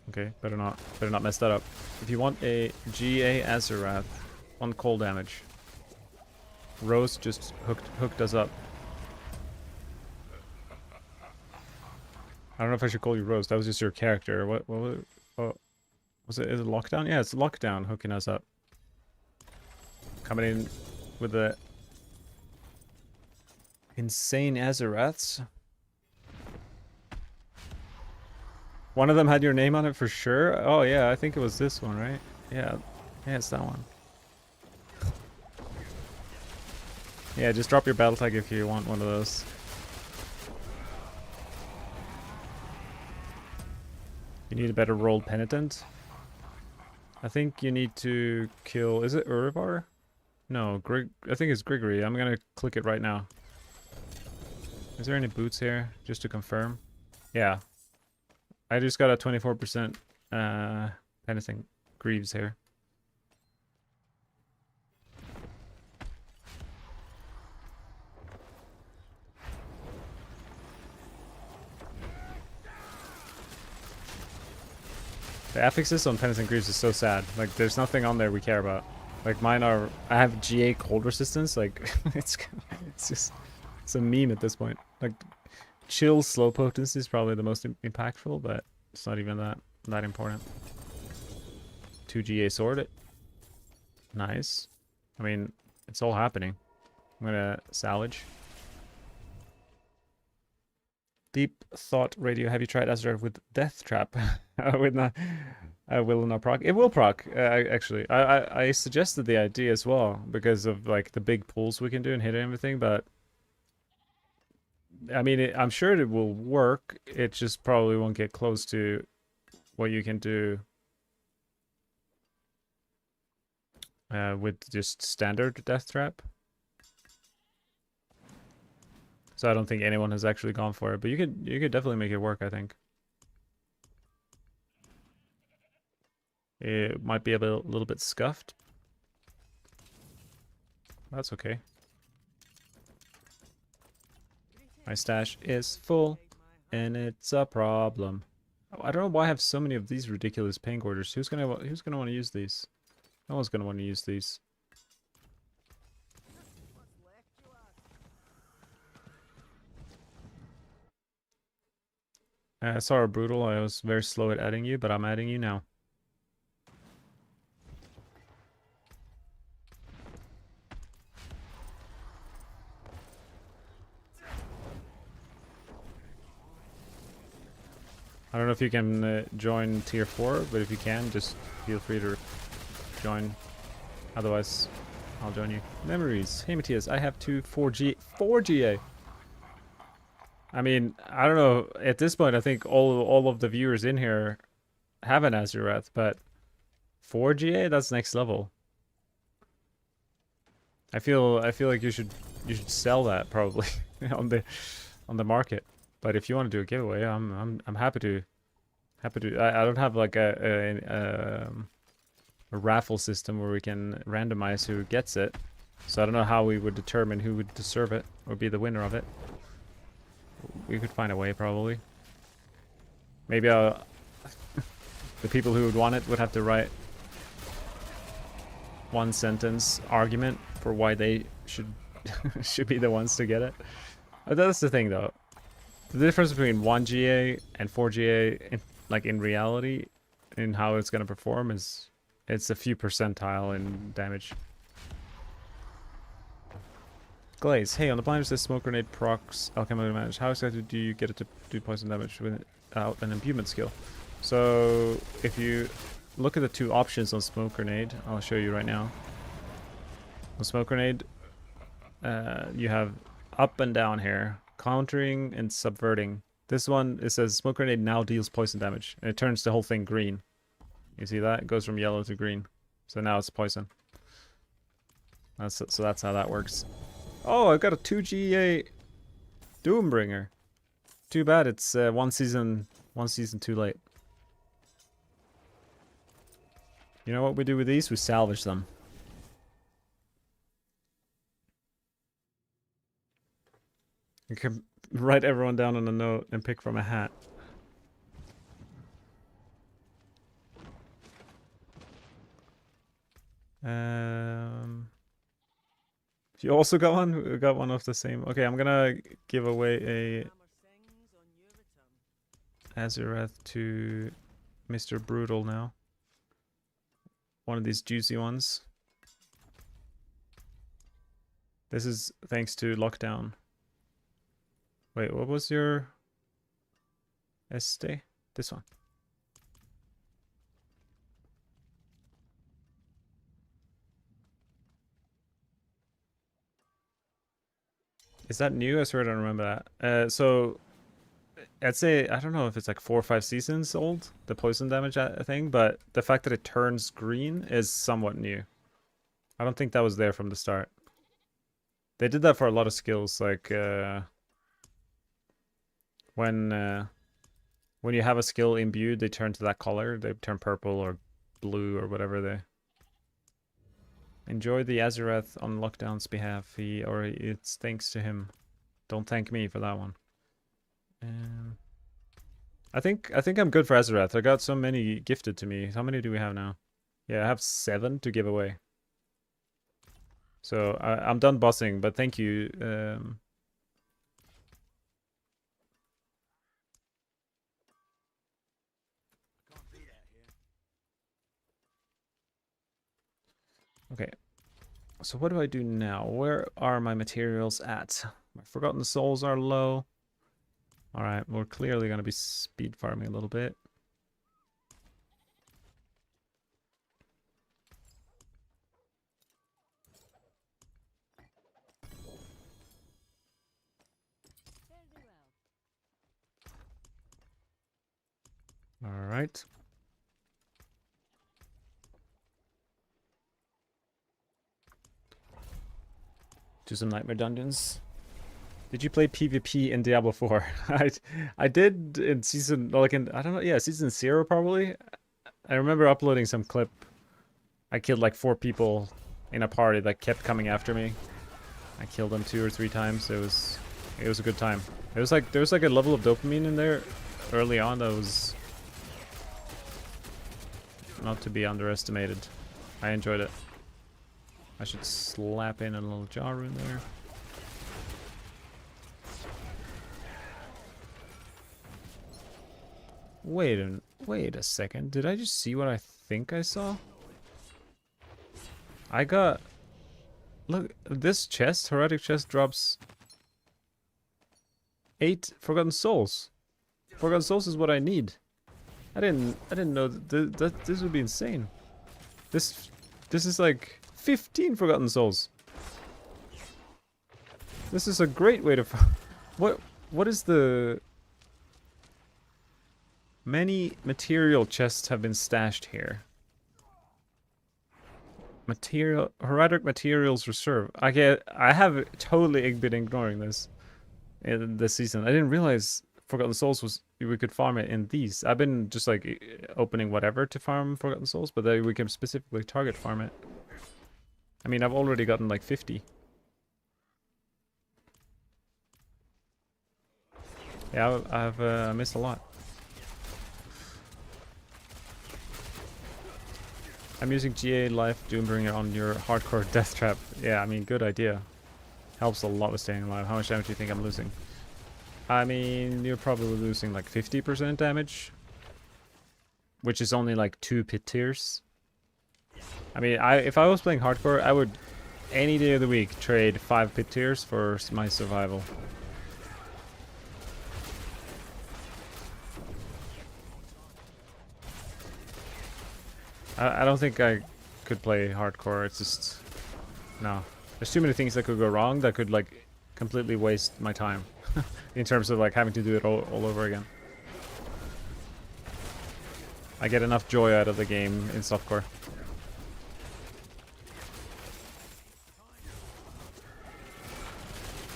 Okay, better not mess that up. If you want a GA Azarath on cold damage, Rose just hooked us up. I don't know if I should call you Rose. That was just your character. What was it? Oh, was it? Is it Lockdown? Yeah, it's Lockdown hooking us up. Coming in with the insane Azaraths. One of them had your name on it for sure. Oh yeah, I think it was this one, right? Yeah, it's that one. Yeah, just drop your battle tag if you want one of those. You need a better rolled penitent. I think you need to kill... Is it Urivar? No, I think it's Grigory. I'm gonna click it right now. Is there any boots here? Just to confirm. Yeah. I just got a 24% penitent Greaves here. The affixes on Penitent Greaves is so sad. Like, there's nothing on there we care about. Like, mine are... I have GA cold resistance. Like, it's just... It's a meme at this point. Like, chill slow potency is probably the most impactful, but it's not even that important. 2 GA sword it. Nice. I mean, it's all happening. I'm gonna salvage. Deep Thought Radio. Have you tried Azrael with Death Trap? With not, will not proc. It will proc. Actually, I suggested the idea as well because of like the big pulls we can do and hit everything. But I mean, I'm sure it will work. It just probably won't get close to what you can do with just standard Death Trap. So I don't think anyone has actually gone for it, but you could definitely make it work, I think. It might be a little bit scuffed. That's okay. My stash is full, and it's a problem. I don't know why I have so many of these ridiculous pain orders. Who's gonna want to use these? No one's gonna want to use these. Sorry, Brutal. I was very slow at adding you, but I'm adding you now. I don't know if you can join tier 4, but if you can, just feel free to join. Otherwise, I'll join you. Memories. Hey, Matthias, I have 4GA. I mean, I don't know. At this point, I think all of the viewers in here have an Azurath, but 4GA, that's next level. I feel like you should sell that probably on the market. But if you want to do a giveaway, I'm happy to. I don't have like a raffle system where we can randomize who gets it, so I don't know how we would determine who would deserve it or be the winner of it. We could find a way, probably. Maybe the people who would want it would have to write one sentence argument for why they should be the ones to get it. That's the thing, though. The difference between 1GA and 4GA, in reality, in how it's going to perform, is it's a few percentile in damage. Glaze. Hey, on the blind it says smoke grenade procs alchemical damage. How exactly do you get it to do poison damage without an imbuement skill? So if you look at the two options on smoke grenade, I'll show you right now. On smoke grenade, you have up and down here, countering and subverting. This one, it says smoke grenade now deals poison damage, and it turns the whole thing green. You see that? It goes from yellow to green. So now it's poison. So that's how that works. Oh, I got a 2 GA Doombringer. Too bad it's one season too late. You know what we do with these? We salvage them. You can write everyone down on a note and pick from a hat. You also got one? We got one of the same. Okay, I'm gonna give away a Azureth to Mr. Brutal now. One of these juicy ones. This is thanks to lockdown. Wait, what was your este? This one. Is that new? I swear I don't remember that. So I'd say, I don't know if it's like 4 or 5 seasons old, the poison damage thing, but the fact that it turns green is somewhat new. I don't think that was there from the start. They did that for a lot of skills, like when you have a skill imbued, they turn to that color. They turn purple or blue or whatever they... Enjoy the Azureth on Lockdown's behalf. It's thanks to him. Don't thank me for that one. I think I'm good for Azureth. I got so many gifted to me. How many do we have now? Yeah, I have 7 to give away. So I'm done bossing, but thank you. Okay. So what do I do now? Where are my materials at? My Forgotten Souls are low. Alright, we're clearly going to be speed farming a little bit. Alright. Do some Nightmare Dungeons. Did you play PvP in Diablo 4? I did in season, like in, I don't know, yeah, season 0 probably. I remember uploading some clip. I killed like 4 people in a party that kept coming after me. I killed them 2 or 3 times. It was a good time. It was like, there was like a level of dopamine in there early on that was not to be underestimated. I enjoyed it. I should slap in a little jar rune there. Wait a second. Did I just see what I think I saw? I got... Look, this chest, heretic chest, drops 8 Forgotten Souls. Forgotten Souls is what I need. I didn't know that this would be insane. This is like 15 Forgotten Souls. This is a great way to... What is the... Many material chests have been stashed here. Heretic materials reserve. I have totally been ignoring this in this season. I didn't realize Forgotten Souls was, we could farm it in these. I've been just like opening whatever to farm Forgotten Souls, but then we can specifically target farm it. I mean, I've already gotten like 50. Yeah, I've missed a lot. I'm using GA Life Doombringer on your hardcore death trap. Yeah, I mean, good idea. Helps a lot with staying alive. How much damage do you think I'm losing? I mean, you're probably losing like 50% damage. Which is only like 2 pit tiers. I mean, if I was playing hardcore, I would any day of the week trade 5 pit tiers for my survival. I don't think I could play hardcore. It's just no. There's too many things that could go wrong that could like completely waste my time in terms of like having to do it all over again. I get enough joy out of the game in softcore.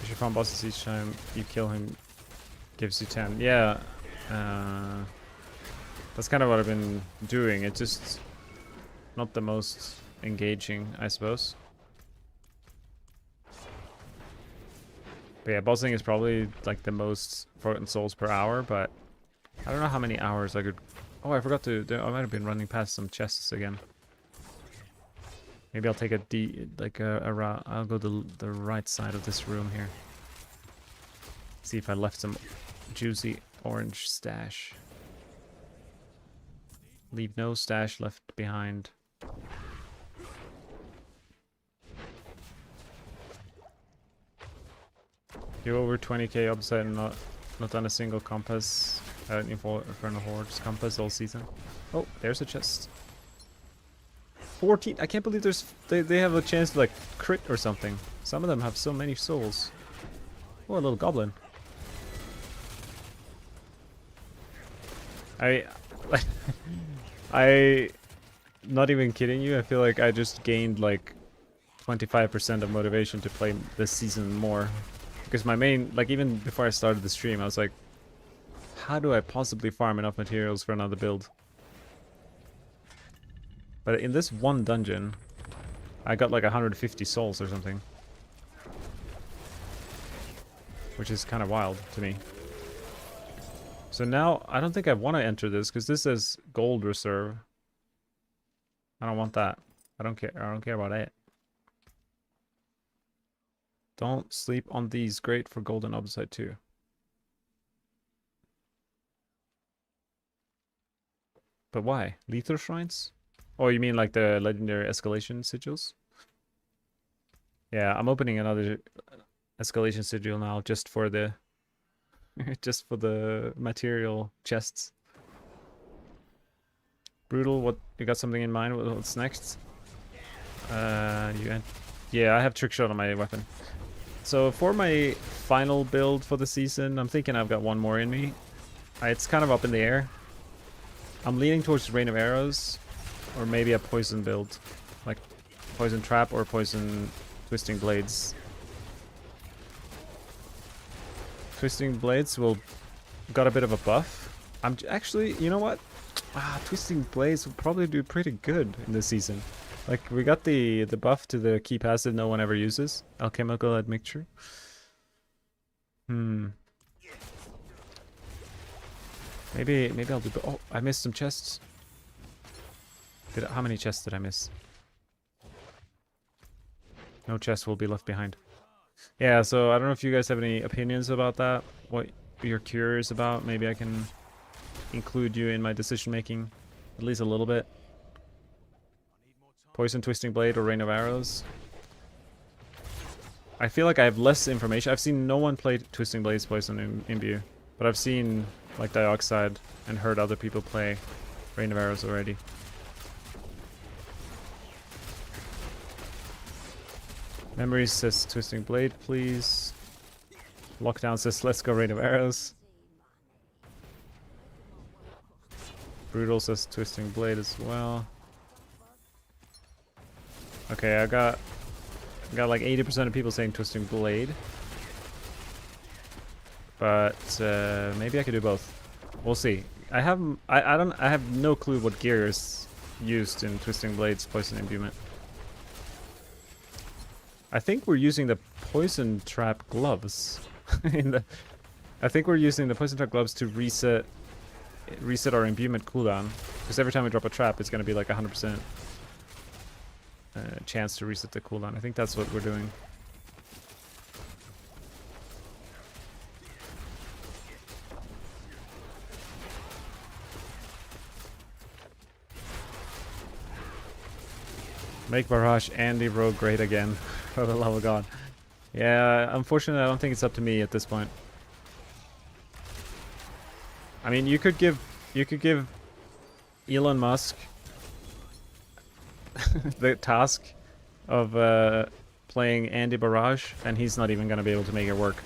You should farm bosses each time you kill him gives you 10. Yeah, that's kind of what I've been doing. It's just not the most engaging, I suppose. But yeah, bossing is probably like the most forgotten souls per hour, but I don't know how many hours I could... Oh, I forgot to... I might have been running past some chests again. Maybe I'll take I'll go to the right side of this room here. See if I left some juicy orange stash. Leave no stash left behind. You're over 20k upside and not done a single compass. Infernal Hordes compass all season. Oh, there's a chest. 14. I can't believe they have a chance to like crit or something. Some of them have so many souls. Oh, a little goblin. I not even kidding you. I feel like I just gained like 25% of motivation to play this season more. Because my main, like even before I started the stream, I was like, how do I possibly farm enough materials for another build? But in this one dungeon, I got like 150 souls or something. Which is kind of wild to me. So now, I don't think I want to enter this, because this says gold reserve. I don't want that. I don't care about it. Don't sleep on these. Great for golden obside too. But why? Lethal shrines? Oh, you mean like the legendary escalation sigils? Yeah, I'm opening another escalation sigil now just for the just for the material chests. Brutal, what you got something in mind? What's next? Yeah, I have trick shot on my weapon. So for my final build for the season, I'm thinking I've got one more in me. It's kind of up in the air. I'm leaning towards Rain of Arrows, or maybe a poison build, like poison trap or poison twisting blades. Twisting blades got a bit of a buff. I'm actually, you know what? Twisting blades will probably do pretty good in this season. Like we got the buff to the key passive no one ever uses, alchemical admixture. Maybe I'll do. Oh, I missed some chests. How many chests did I miss? No chests will be left behind. Yeah, so I don't know if you guys have any opinions about that. What you're curious about? Maybe I can include you in my decision making, at least a little bit. Poison twisting blade or rain of arrows. I feel like I have less information. I've seen no one play twisting blades poison in imbue, but I've seen like dioxide and heard other people play rain of arrows already. Memories says twisting blade, please. Lockdown says let's go rain of arrows. Brutal says twisting blade as well. Okay, I got like 80% of people saying twisting blade. But maybe I could do both. We'll see. I have no clue what gear is used in twisting blades poison imbuement. I think we're using the poison trap gloves. I think we're using the poison trap gloves to reset our imbuement cooldown. Because every time we drop a trap, it's going to be like 100% chance to reset the cooldown. I think that's what we're doing. Make Barrage and the Rogue great again. For the love of God. Yeah, unfortunately, I don't think it's up to me at this point. I mean, you could give Elon Musk the task of playing Andy Barrage, and he's not even going to be able to make it work.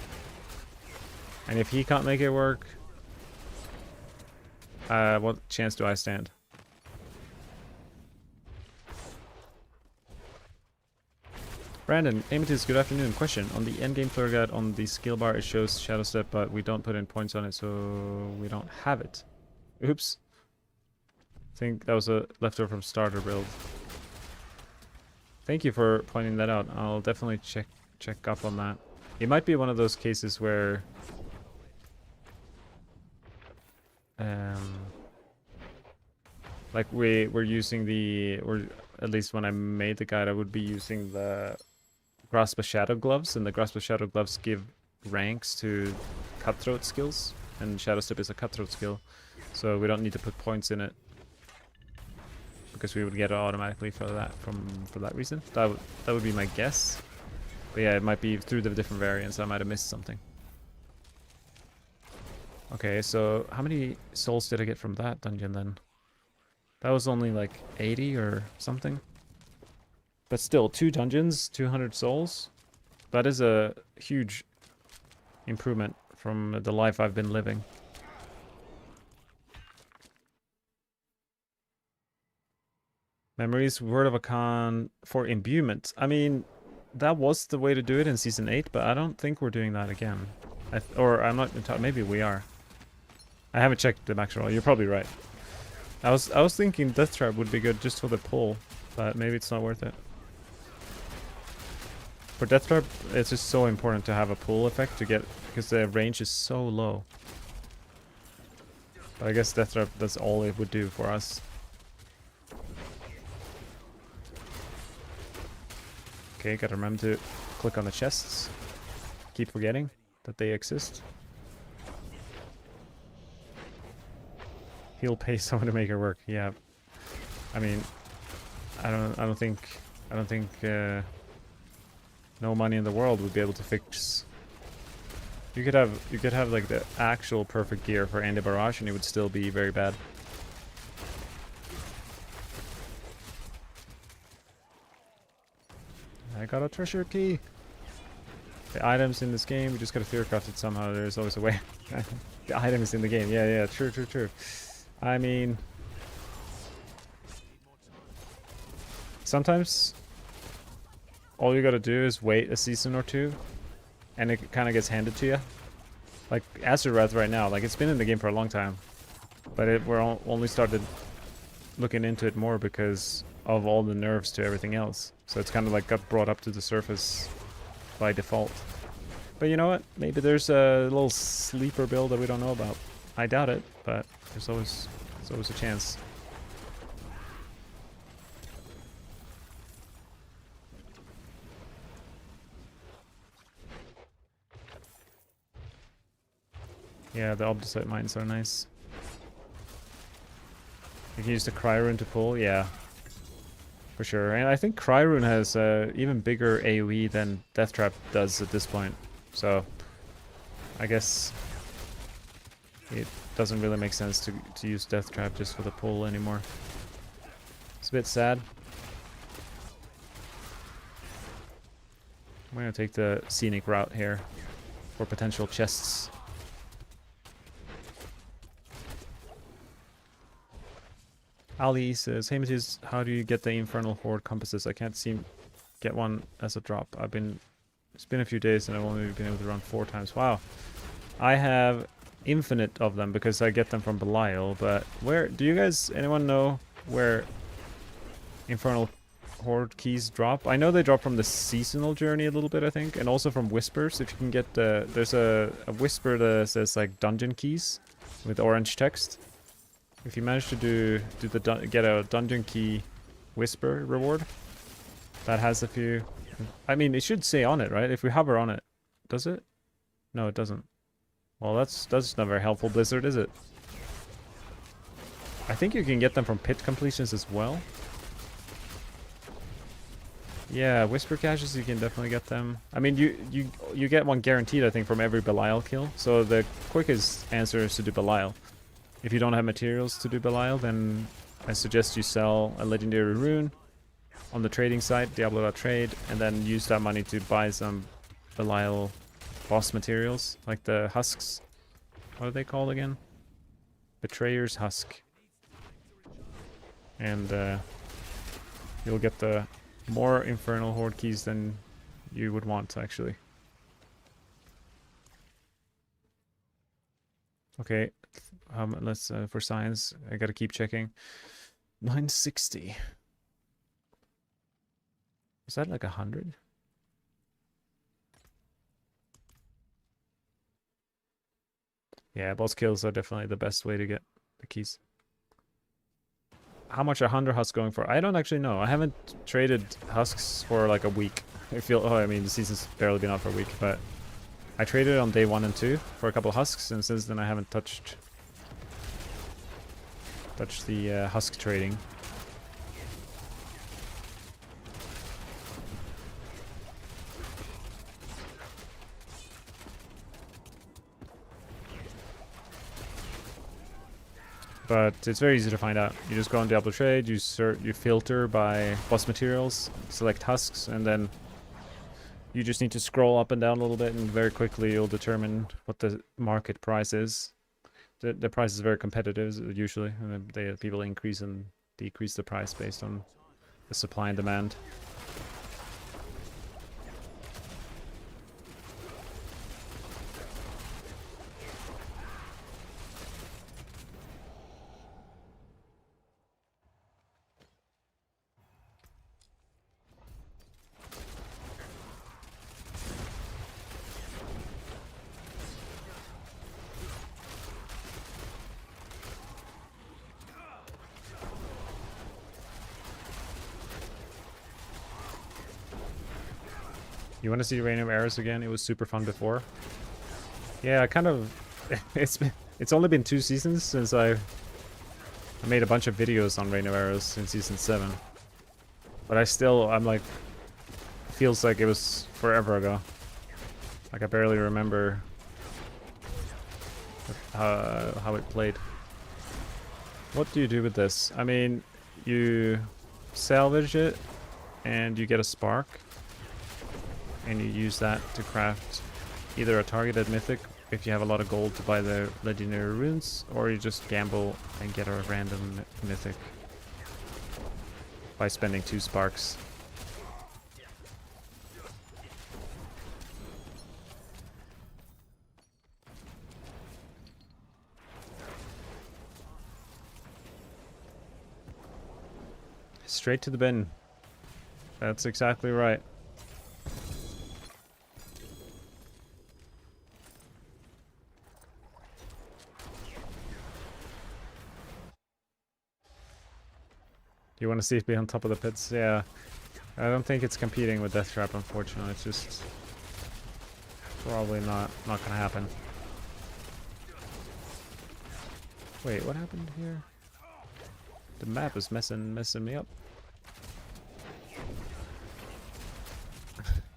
And if he can't make it work, what chance do I stand? Brandon, Amethyst, good afternoon. Question. On the endgame player guide on the skill bar, it shows Shadow Step, but we don't put in points on it, so we don't have it. Oops. I think that was a leftover from starter build. Thank you for pointing that out. I'll definitely check up on that. It might be one of those cases where like we're using the, or at least when I made the guide, I would be using the Grasp of Shadow gloves, and the Grasp of Shadow gloves give ranks to cutthroat skills, and Shadow Step is a cutthroat skill, so we don't need to put points in it because we would get it automatically for that for that reason. That would be my guess. But yeah, it might be through the different variants. I might have missed something. Okay, so how many souls did I get from that dungeon then? That was only like 80 or something. But still, 2 dungeons, 200 souls. That is a huge improvement from the life I've been living. Memories, Word of a Con for imbuement. I mean, that was the way to do it in Season 8, but I don't think we're doing that again. Or I'm not entirely, maybe we are. I haven't checked the max roll. You're probably right. I was thinking Death Trap would be good just for the pull, but maybe it's not worth it. For Death Trap, it's just so important to have a pull effect to get, because the range is so low. But I guess Death Trap, that's all it would do for us. Okay, gotta remember to click on the chests. Keep forgetting that they exist. He'll pay someone to make it work. Yeah. I mean, I don't think no money in the world would be able to fix. You could have like the actual perfect gear for Andy Barrage and it would still be very bad. I got a treasure key. The items in this game, we just gotta theorycraft it somehow. There's always a way. The item is in the game. Yeah, true. I mean, sometimes all you gotta do is wait a season or two, and it kind of gets handed to you. Like Azurath right now, like it's been in the game for a long time, but we're only started looking into it more because of all the nerfs to everything else. So it's kind of like got brought up to the surface by default. But you know what? Maybe there's a little sleeper build that we don't know about. I doubt it, but there's always a chance. Yeah, the Obdusite mines are nice. You can use the Cryrune to pull, yeah. For sure. And I think Cryrune has even bigger AoE than Death Trap does at this point. So, I guess it doesn't really make sense to use Death Trap just for the pull anymore. It's a bit sad. I'm gonna take the scenic route here for potential chests. Ali says, "Hey Matthias, how do you get the Infernal Horde compasses? I can't seem get one as a drop. It's been a few days and I've only been able to run 4 times. Wow. I have infinite of them because I get them from Belial, but where do you guys, anyone know where Infernal Horde keys drop? I know they drop from the seasonal journey a little bit, I think, and also from whispers. If you can get there's a whisper that says like dungeon keys with orange text. If you manage to get a dungeon key whisper reward, that has a few. I mean, it should say on it, right? If we hover on it, does it? No, it doesn't. Well, that's not very helpful, Blizzard, is it? I think you can get them from pit completions as well. Yeah, whisper caches, you can definitely get them. I mean, you get one guaranteed, I think, from every Belial kill. So the quickest answer is to do Belial. If you don't have materials to do Belial, then I suggest you sell a legendary rune on the trading site, Diablo.trade, and then use that money to buy some Belial boss materials, like the husks. What are they called again? Betrayer's Husk. And you'll get the more Infernal Horde keys than you would want, actually. Okay, let's for science, I gotta keep checking. 960. Is that like 100? Yeah, boss kills are definitely the best way to get the keys. How much are 100 husks going for? I don't actually know. I haven't traded husks for like a week. I mean, the season's barely been out for a week, but I traded on day 1 and 2 for a couple of husks, and since then I haven't touched the husk trading. But it's very easy to find out. You just go on Diablo Trade, you filter by boss materials, select husks, and then you just need to scroll up and down a little bit, and very quickly you'll determine what the market price is. The price is very competitive usually, and people increase and decrease the price based on the supply and demand. You want to see Rain of Arrows again? It was super fun before. Yeah, kind of. It's only been 2 seasons since I made a bunch of videos on Rain of Arrows in season 7. But I'm like, feels like it was forever ago. Like I barely remember how it played. What do you do with this? I mean, you salvage it and you get a spark. And you use that to craft either a targeted mythic if you have a lot of gold to buy the legendary runes, or you just gamble and get a random mythic by spending 2 sparks. Straight to the bin. That's exactly right. You want to see it be on top of the pits? Yeah. I don't think it's competing with Death Trap, unfortunately. It's just probably not gonna happen. Wait, what happened here? The map is messing me up.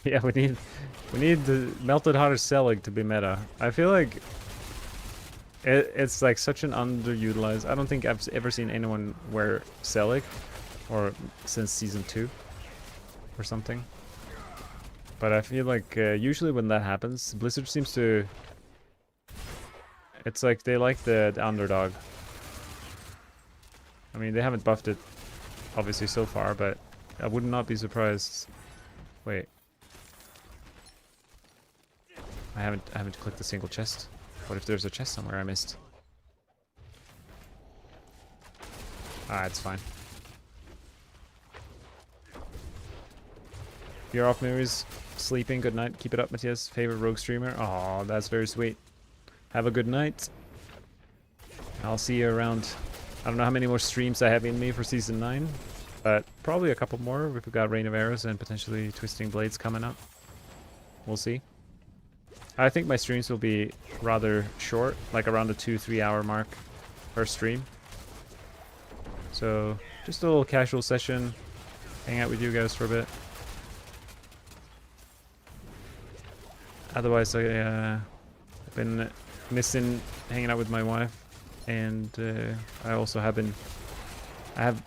Yeah, we need the Melted Heart of Selig to be meta. I feel like it's like such an underutilized. I don't think I've ever seen anyone wear Selig, or since season 2 or something. But I feel like usually when that happens, Blizzard seems to. It's like they like the underdog. I mean, they haven't buffed it, obviously, so far, but I would not be surprised. Wait. I haven't clicked a single chest. What if there's a chest somewhere I missed? Ah, it's fine. You're off, Movies. Sleeping. Good night. Keep it up, Matthias. Favorite rogue streamer. Oh, that's very sweet. Have a good night. I'll see you around. I don't know how many more streams I have in me for season 9, but probably a couple more. We've got Rain of Arrows and potentially Twisting Blades coming up. We'll see. I think my streams will be rather short, like around the 2-3 hour mark per stream. So just a little casual session, hang out with you guys for a bit. otherwise I've been missing hanging out with my wife, and I also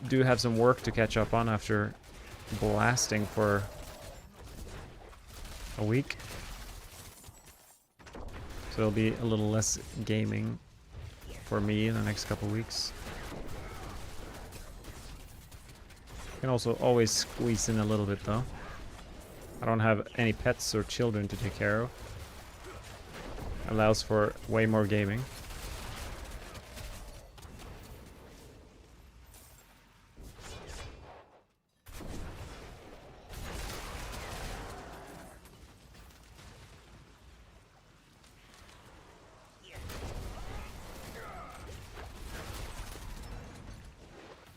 do have some work to catch up on after blasting for a week. So it'll be a little less gaming for me in the next couple weeks. Can also always squeeze in a little bit though. I don't have any pets or children to take care of. Allows for way more gaming.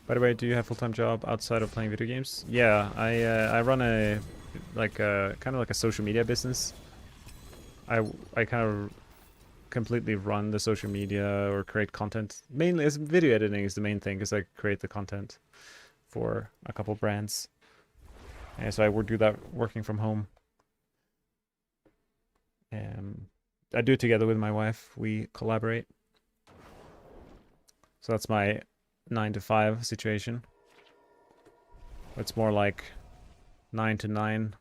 By the way, do you have a full-time job outside of playing video games? Yeah, I run a kind of like a social media business. I kind of completely run the social media or create content. Mainly, as video editing is the main thing, because I create the content for a couple brands. And so I would do that working from home. I do it together with my wife. We collaborate. So that's my 9 to 5 situation. It's more like 9 to 9,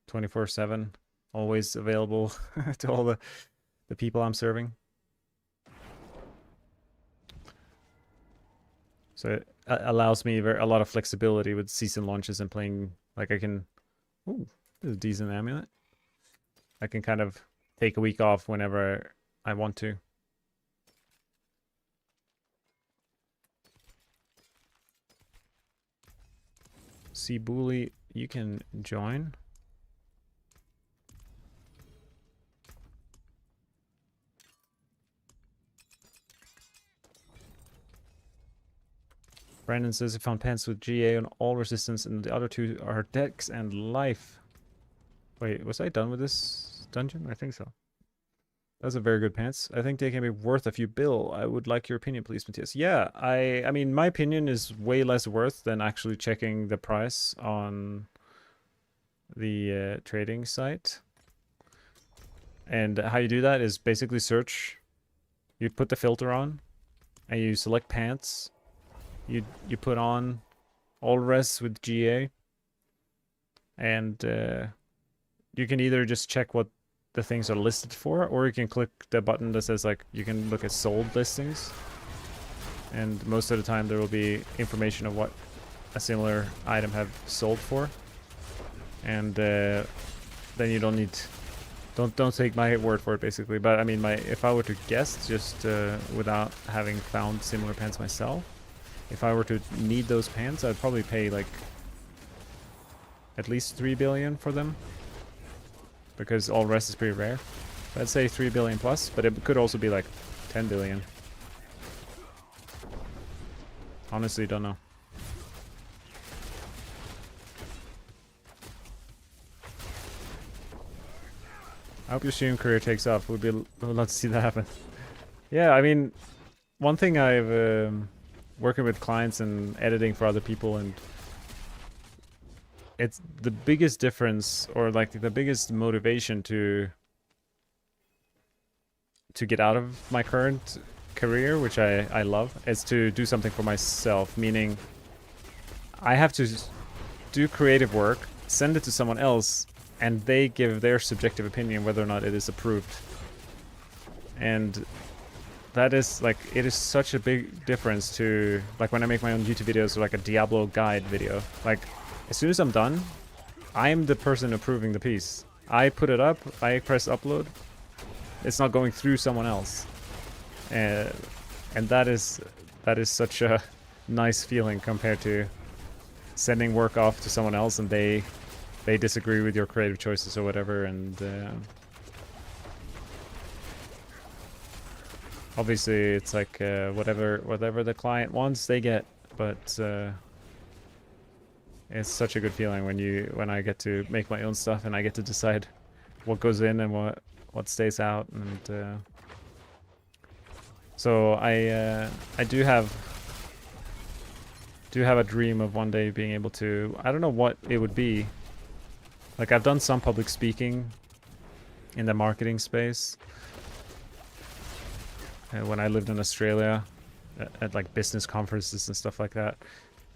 24/7, always available to all the people I'm serving. So it allows me a lot of flexibility with season launches and playing. Like I can, ooh, this is a decent amulet. I can kind of take a week off whenever I want to. See, Bully, you can join. Brandon says he found pants with GA on all resistance, and the other two are Dex and Life. Wait, was I done with this dungeon? I think so. Those are very good pants. I think they can be worth a few bill. I would like your opinion, please, Matthias. Yeah, I mean, my opinion is way less worth than actually checking the price on the trading site. And how you do that is basically search. You put the filter on, and you select pants. You put on all res with GA, and you can either just check what the things are listed for, or you can click the button that says, like, you can look at sold listings, and most of the time there will be information of what a similar item have sold for, and then you don't need, don't take my word for it, basically. But I mean, if I were to guess, just without having found similar pants myself, if I were to need those pants, I'd probably pay like at least 3 billion for them, because all rest is pretty rare. I'd say 3 billion plus, but it could also be like 10 billion. Honestly, don't know. I hope your stream career takes off. We'd love to see that happen. Yeah, I mean, one thing I've working with clients and editing for other people, and it's the biggest difference, or like the biggest motivation to get out of my current career, which I love, is to do something for myself. Meaning, I have to do creative work, send it to someone else, and they give their subjective opinion whether or not it is approved. And that is like, it is such a big difference to like when I make my own YouTube videos, or like a Diablo guide video. Like, as soon as I'm done, I'm the person approving the piece. I put it up, I press upload. It's not going through someone else. And that is such a nice feeling compared to sending work off to someone else and they disagree with your creative choices or whatever, and obviously it's like whatever the client wants, they get. But it's such a good feeling when I get to make my own stuff and I get to decide what goes in and what stays out. And so I do have a dream of one day being able to, I don't know what it would be. Like, I've done some public speaking in the marketing space. When I lived in Australia, at like business conferences and stuff like that,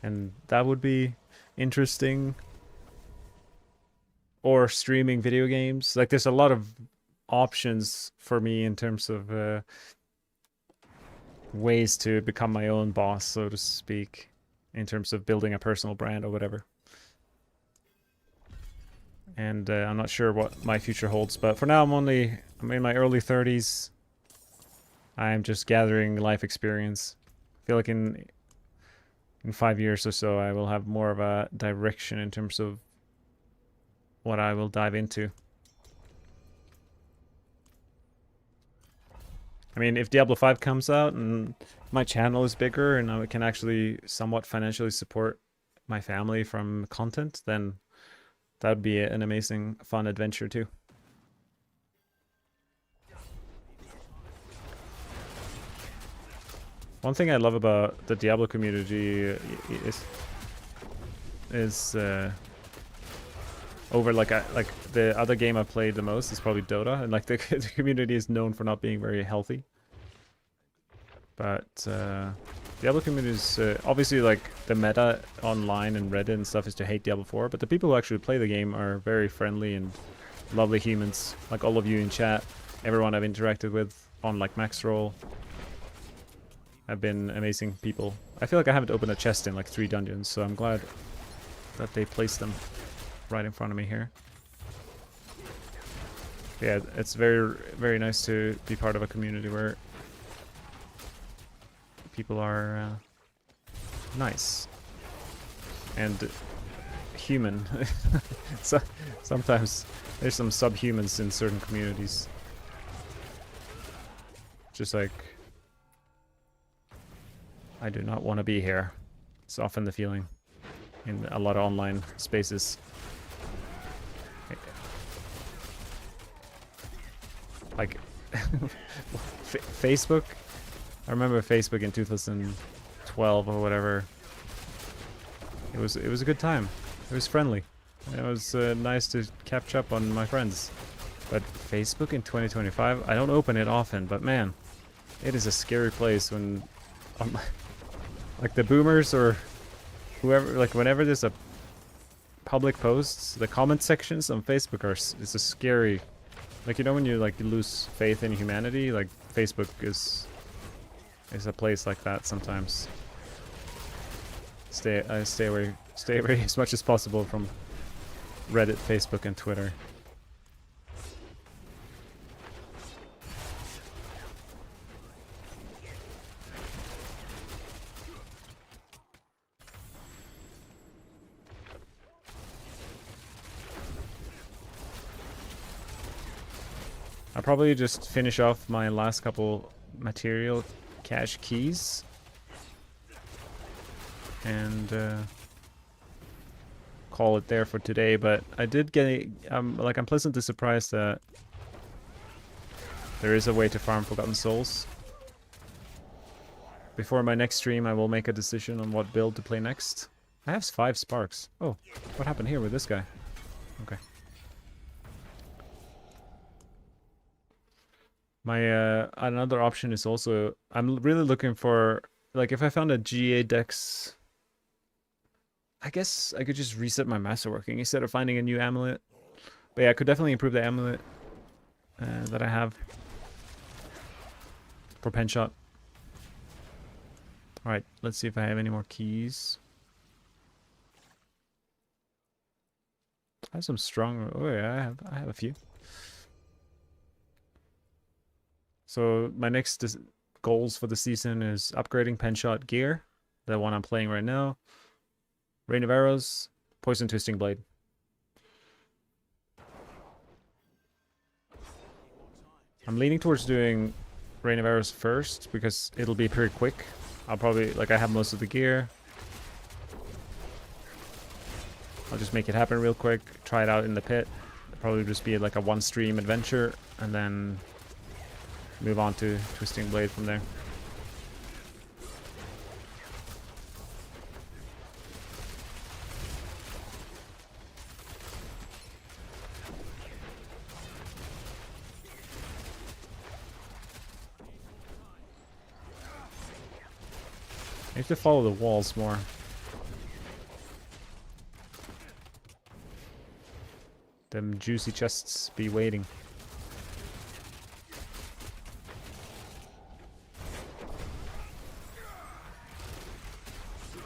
and that would be interesting. Or streaming video games. Like there's a lot of options for me in terms of ways to become my own boss, so to speak, in terms of building a personal brand or whatever. And I'm not sure what my future holds, but for now I'm in my early 30s. I'm just gathering life experience. I feel like in 5 years or so I will have more of a direction in terms of what I will dive into. I mean, if Diablo 5 comes out and my channel is bigger and I can actually somewhat financially support my family from content, then that would be an amazing, fun adventure too. One thing I love about the Diablo community is over like the other game I played the most is probably Dota, and like the community is known for not being very healthy. But Diablo community is obviously like the meta online and Reddit and stuff is to hate Diablo 4, but the people who actually play the game are very friendly and lovely humans, like all of you in chat, everyone I've interacted with on like Maxroll have been amazing people. I feel like I haven't opened a chest in like 3 dungeons, so I'm glad that they placed them right in front of me here. Yeah, it's very, very nice to be part of a community where people are nice and human. So sometimes there's some subhumans in certain communities. Just like, I do not want to be here. It's often the feeling in a lot of online spaces. Like Facebook. I remember Facebook in 2012 or whatever. It was a good time. It was friendly. It was nice to catch up on my friends. But Facebook in 2025, I don't open it often, but man, it is a scary place when, like the boomers or whoever, like whenever there's a public posts, the comment sections on Facebook is a scary. Like, you know, when you like lose faith in humanity, like Facebook is a place like that sometimes. Stay away as much as possible from Reddit, Facebook, and Twitter. I'll probably just finish off my last couple material cache keys and call it there for today. But I did get I'm pleasantly surprised that there is a way to farm Forgotten Souls. Before my next stream, I will make a decision on what build to play next. I have 5 sparks. Oh, what happened here with this guy? Okay. My another option is also, I'm really looking for, like, if I found a GA Dex, I guess I could just reset my masterworking instead of finding a new amulet. But yeah, I could definitely improve the amulet that I have for pen shot. Alright, let's see if I have any more keys. I have some strong, oh yeah, I have a few. So my next goals for the season is upgrading pen shot gear, the one I'm playing right now. Rain of Arrows, Poison Twisting Blade. I'm leaning towards doing Rain of Arrows first because it'll be pretty quick. I'll probably, like, I have most of the gear. I'll just make it happen real quick, try it out in the pit. It'll probably just be like a 1-stream adventure and then move on to Twisting Blade from there. I have to follow the walls more. Them juicy chests be waiting.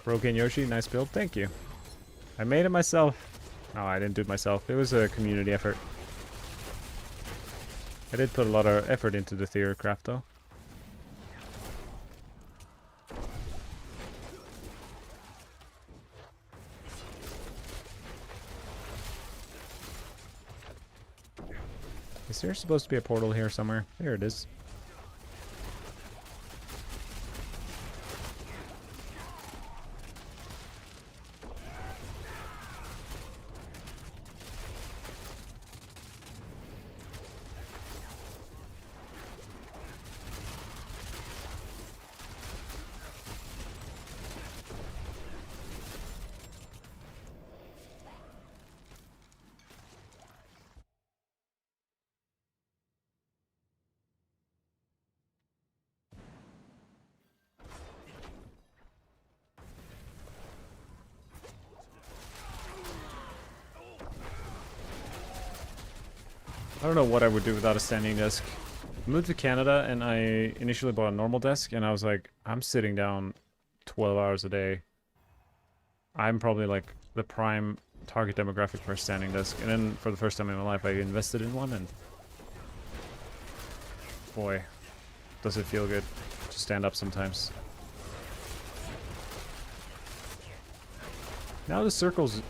Broken Yoshi, nice build, thank you. I made it myself. No, I didn't do it myself. It was a community effort. I did put a lot of effort into the Theorycraft though. Is there supposed to be a portal here somewhere? There it is. I don't know what I would do without a standing desk. I moved to Canada and I initially bought a normal desk and I was like, I'm sitting down 12 hours a day. I'm probably like the prime target demographic for a standing desk. And then for the first time in my life I invested in one and boy, does it feel good to stand up sometimes. Now the circle's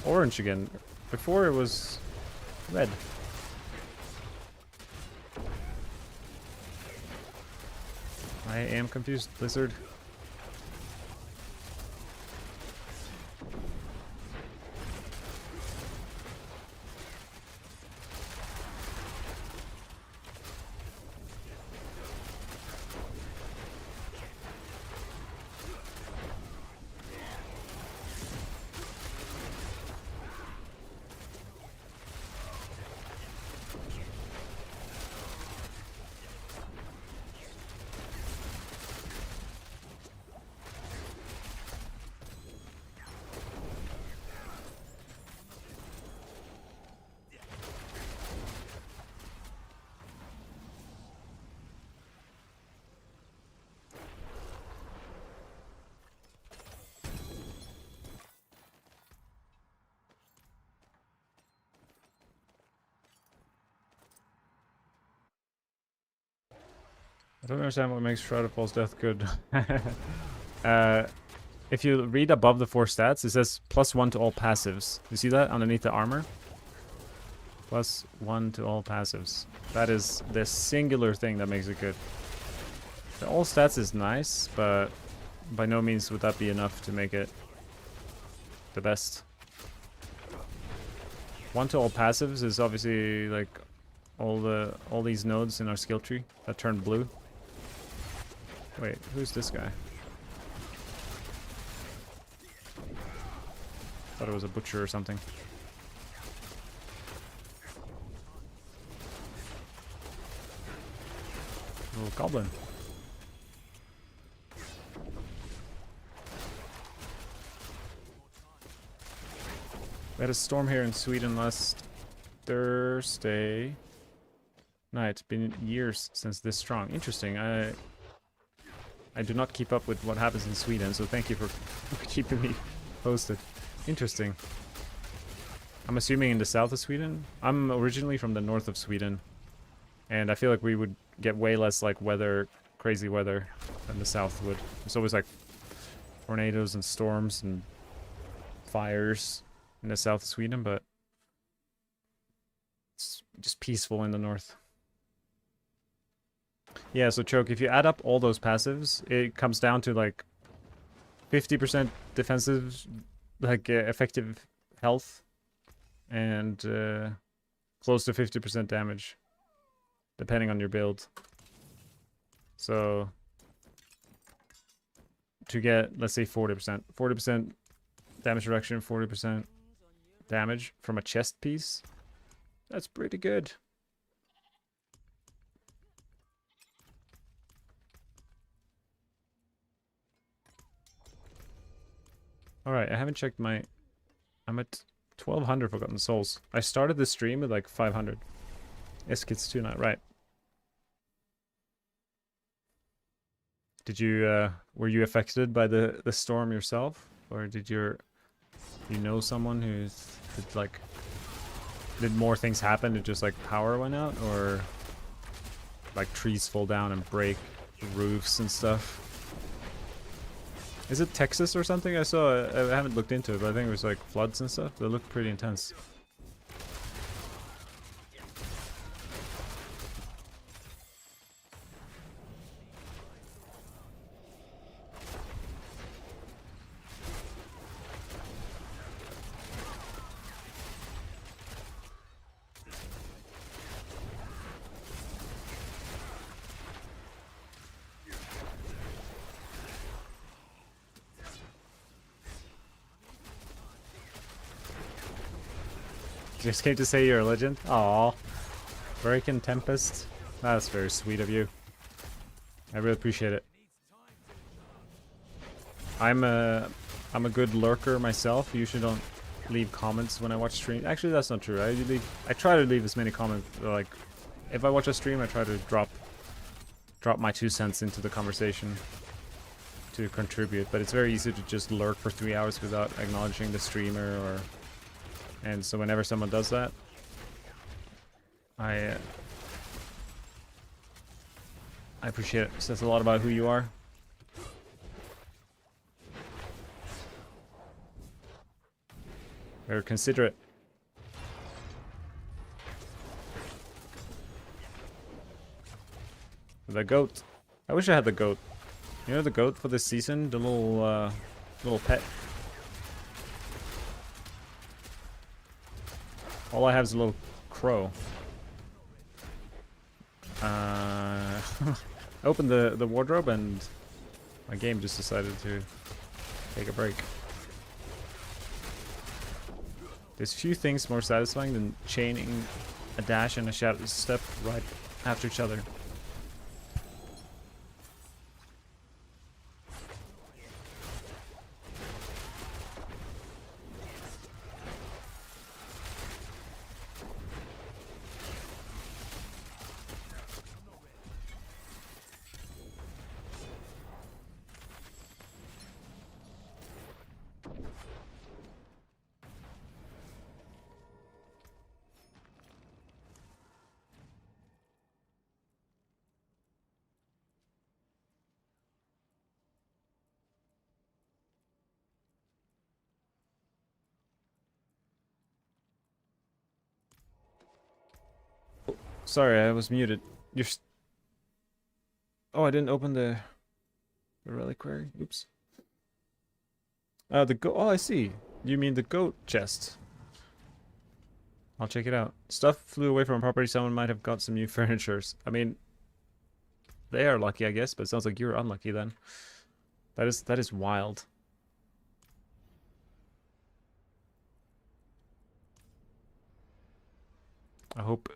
orange again. Before it was red. I am confused, Blizzard. I don't understand what makes Shroud of False Death good. If you read above the 4 stats, it says +1 to all passives. You see that underneath the armor? +1 to all passives. That is the singular thing that makes it good. The all stats is nice, but by no means would that be enough to make it the best. 1 to all passives is obviously like all these nodes in our skill tree that turn blue. Wait, who's this guy? Thought it was a butcher or something. Little goblin. We had a storm here in Sweden last Thursday night. It's been years since this strong. Interesting. I do not keep up with what happens in Sweden, so thank you for keeping me posted. Interesting. I'm assuming in the south of Sweden. I'm originally from the north of Sweden, and I feel like we would get way less like crazy weather than the south would. There's always like tornadoes and storms and fires in the south of Sweden, but it's just peaceful in the north. Yeah, so Choke, if you add up all those passives, it comes down to like 50% defensive, like effective health, and close to 50% damage, depending on your build. So to get, let's say 40% damage reduction, 40% damage from a chest piece, that's pretty good. Alright, I haven't checked my... I'm at 1200 Forgotten Souls. I started the stream with like 500. S-Kids 2 night, right. Did you, were you affected by the storm yourself? Or did you know someone who's, like, did more things happen? Did just, like, power went out? Or, like, trees fall down and break roofs and stuff? Is it Texas or something? I haven't looked into it, but I think it was, like, floods and stuff. They look pretty intense. Just came to say you're a legend? Aww. Hurricane Tempest. That's very sweet of you. I really appreciate it. I'm a good lurker myself. I usually don't leave comments when I watch streams. Actually, that's not true. I try to leave as many comments. Like, if I watch a stream, I try to drop my 2 cents into the conversation to contribute. But it's very easy to just lurk for 3 hours without acknowledging the streamer or. And so whenever someone does that, I appreciate it. It says a lot about who you are. Very considerate. The goat. I wish I had the goat. You know the goat for this season? The little pet. All I have is a little crow. Opened the wardrobe and my game just decided to take a break. There's few things more satisfying than chaining a dash and a shadow step right after each other. Sorry, I was muted. Oh, I didn't open the reliquary. Oops. The goat. Oh, I see. You mean the goat chest? I'll check it out. Stuff flew away from a property. Someone might have got some new furnitures. I mean, they are lucky, I guess, but it sounds like you're unlucky then. That is wild. I hope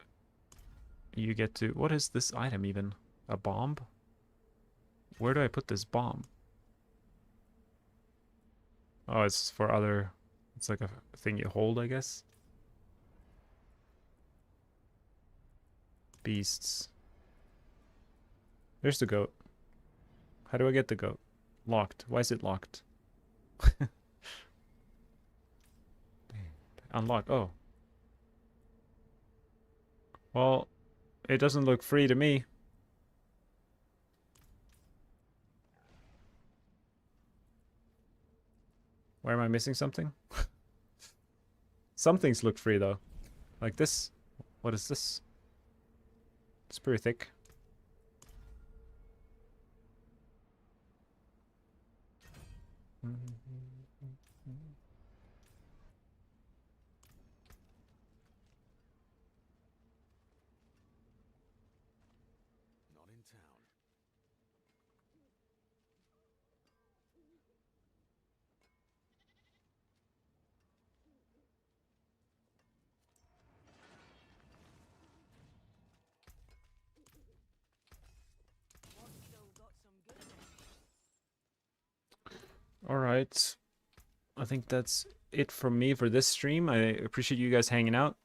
you get to... What is this item even? A bomb? Where do I put this bomb? Oh, it's for other... It's like a thing you hold, I guess. Beasts. There's the goat. How do I get the goat? Locked. Why is it locked? Unlock. Oh. Well, it doesn't look free to me. Why am I missing something? Some things look free though. Like this. What is this? It's pretty thick. Not in town. What's still got some good in it? Alright. I think that's it from me for this stream. I appreciate you guys hanging out.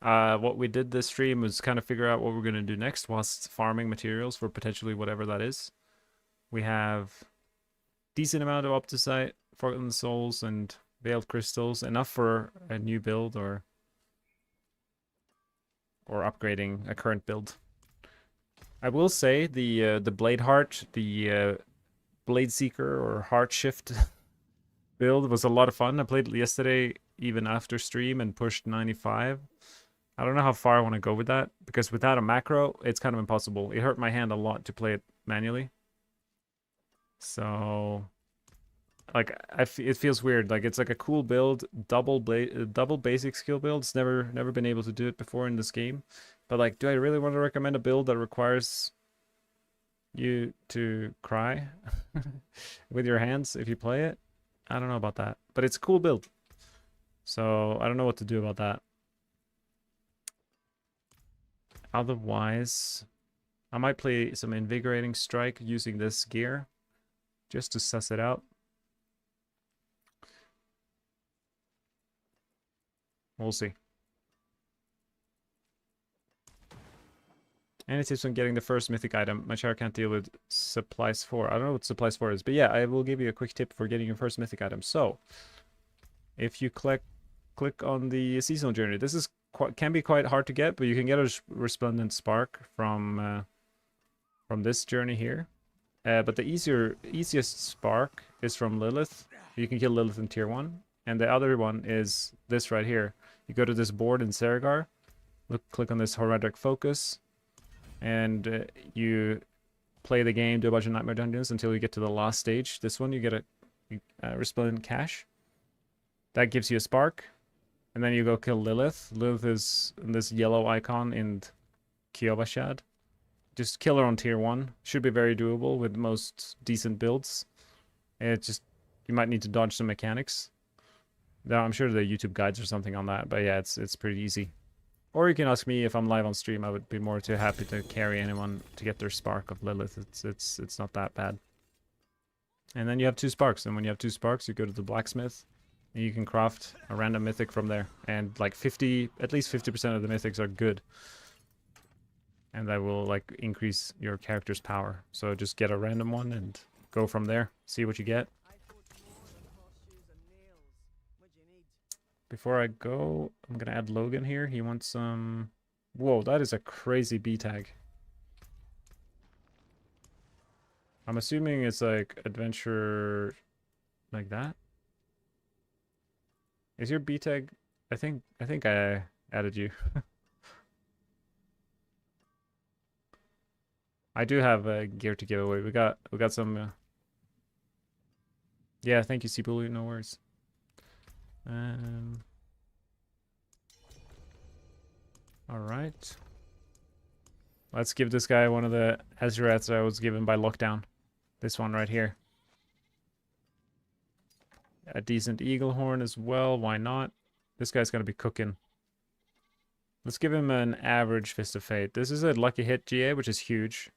What we did this stream was kind of figure out what we're going to do next whilst farming materials for potentially whatever that is. We have decent amount of opticite, forgotten souls, and veiled crystals, enough for a new build or upgrading a current build. I will say the blade heart, the blade seeker or heart shift build was a lot of fun. I played it yesterday even after stream and pushed 95. I don't know how far I want to go with that because without a macro, it's kind of impossible. It hurt my hand a lot to play it manually. So like it feels weird. Like it's like a cool build, double basic skill build. It's never been able to do it before in this game. But like, do I really want to recommend a build that requires you to cry with your hands if you play it? I don't know about that, but it's a cool build. So I don't know what to do about that. Otherwise, I might play some invigorating strike using this gear just to suss it out. We'll see. Any tips on getting the first mythic item? My char can't deal with supplies 4. I don't know what supplies 4 is, but yeah, I will give you a quick tip for getting your first mythic item. So, if you click on the seasonal journey, this is can be quite hard to get, but you can get a resplendent spark from this journey here. But the easiest spark is from Lilith. You can kill Lilith in tier 1, and the other one is this right here. You go to this board in Saragar, click on this Horadic Focus, and you play the game, do a bunch of nightmare dungeons until you get to the last stage. This one, you get a resplendent cache. That gives you a spark, and then you go kill Lilith. Lilith is this yellow icon in Kiobashad. Just kill her on tier 1. Should be very doable with most decent builds. It just, you might need to dodge some mechanics. Now, I'm sure there are YouTube guides or something on that, but yeah, it's pretty easy. Or you can ask me if I'm live on stream. I would be more too happy to carry anyone to get their spark of Lilith. It's not that bad. And then you have 2 sparks, and when you have 2 sparks, you go to the blacksmith, and you can craft a random mythic from there. And like at least 50% of the mythics are good. And that will like increase your character's power. So just get a random one and go from there. See what you get. Before I go, I'm gonna add Logan here. He wants some... Whoa, that is a crazy B tag. I'm assuming it's like adventure like that. Is your B tag? I think I added you. I do have a gear to give away. We got some. Yeah, thank you, Cbulu. No worries. All right. Let's give this guy one of the Azurats I was given by Lockdown. This one right here. A decent eagle horn as well. Why not? This guy's gonna be cooking. Let's give him an average Fist of Fate. This is a lucky hit GA, which is huge.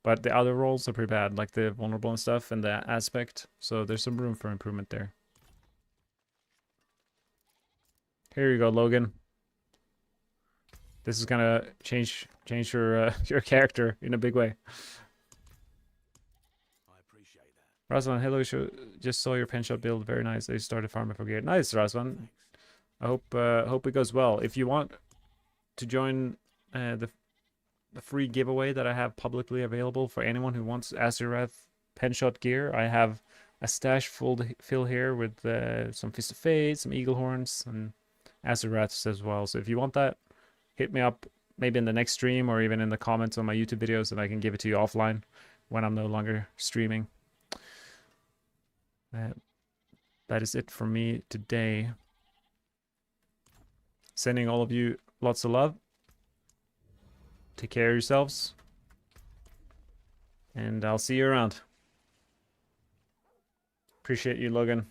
But the other rolls are pretty bad, like the vulnerable and stuff and the aspect. So there's some room for improvement there. Here you go, Logan. This is gonna change your your character in a big way. I appreciate that. Razvan, hello, just saw your pen shop build. Very nice. I started farming for gear. Nice, Razvan. I hope it goes well. If you want to join the free giveaway that I have publicly available for anyone who wants Azurath penshot gear, I have a stash fill here with some Fist of Fate, some Eagle Horns, and Azuraths as well. So if you want that, hit me up maybe in the next stream or even in the comments on my YouTube videos, and I can give it to you offline when I'm no longer streaming. That is it for me today. Sending all of you lots of love. Take care of yourselves. And I'll see you around. Appreciate you, Logan.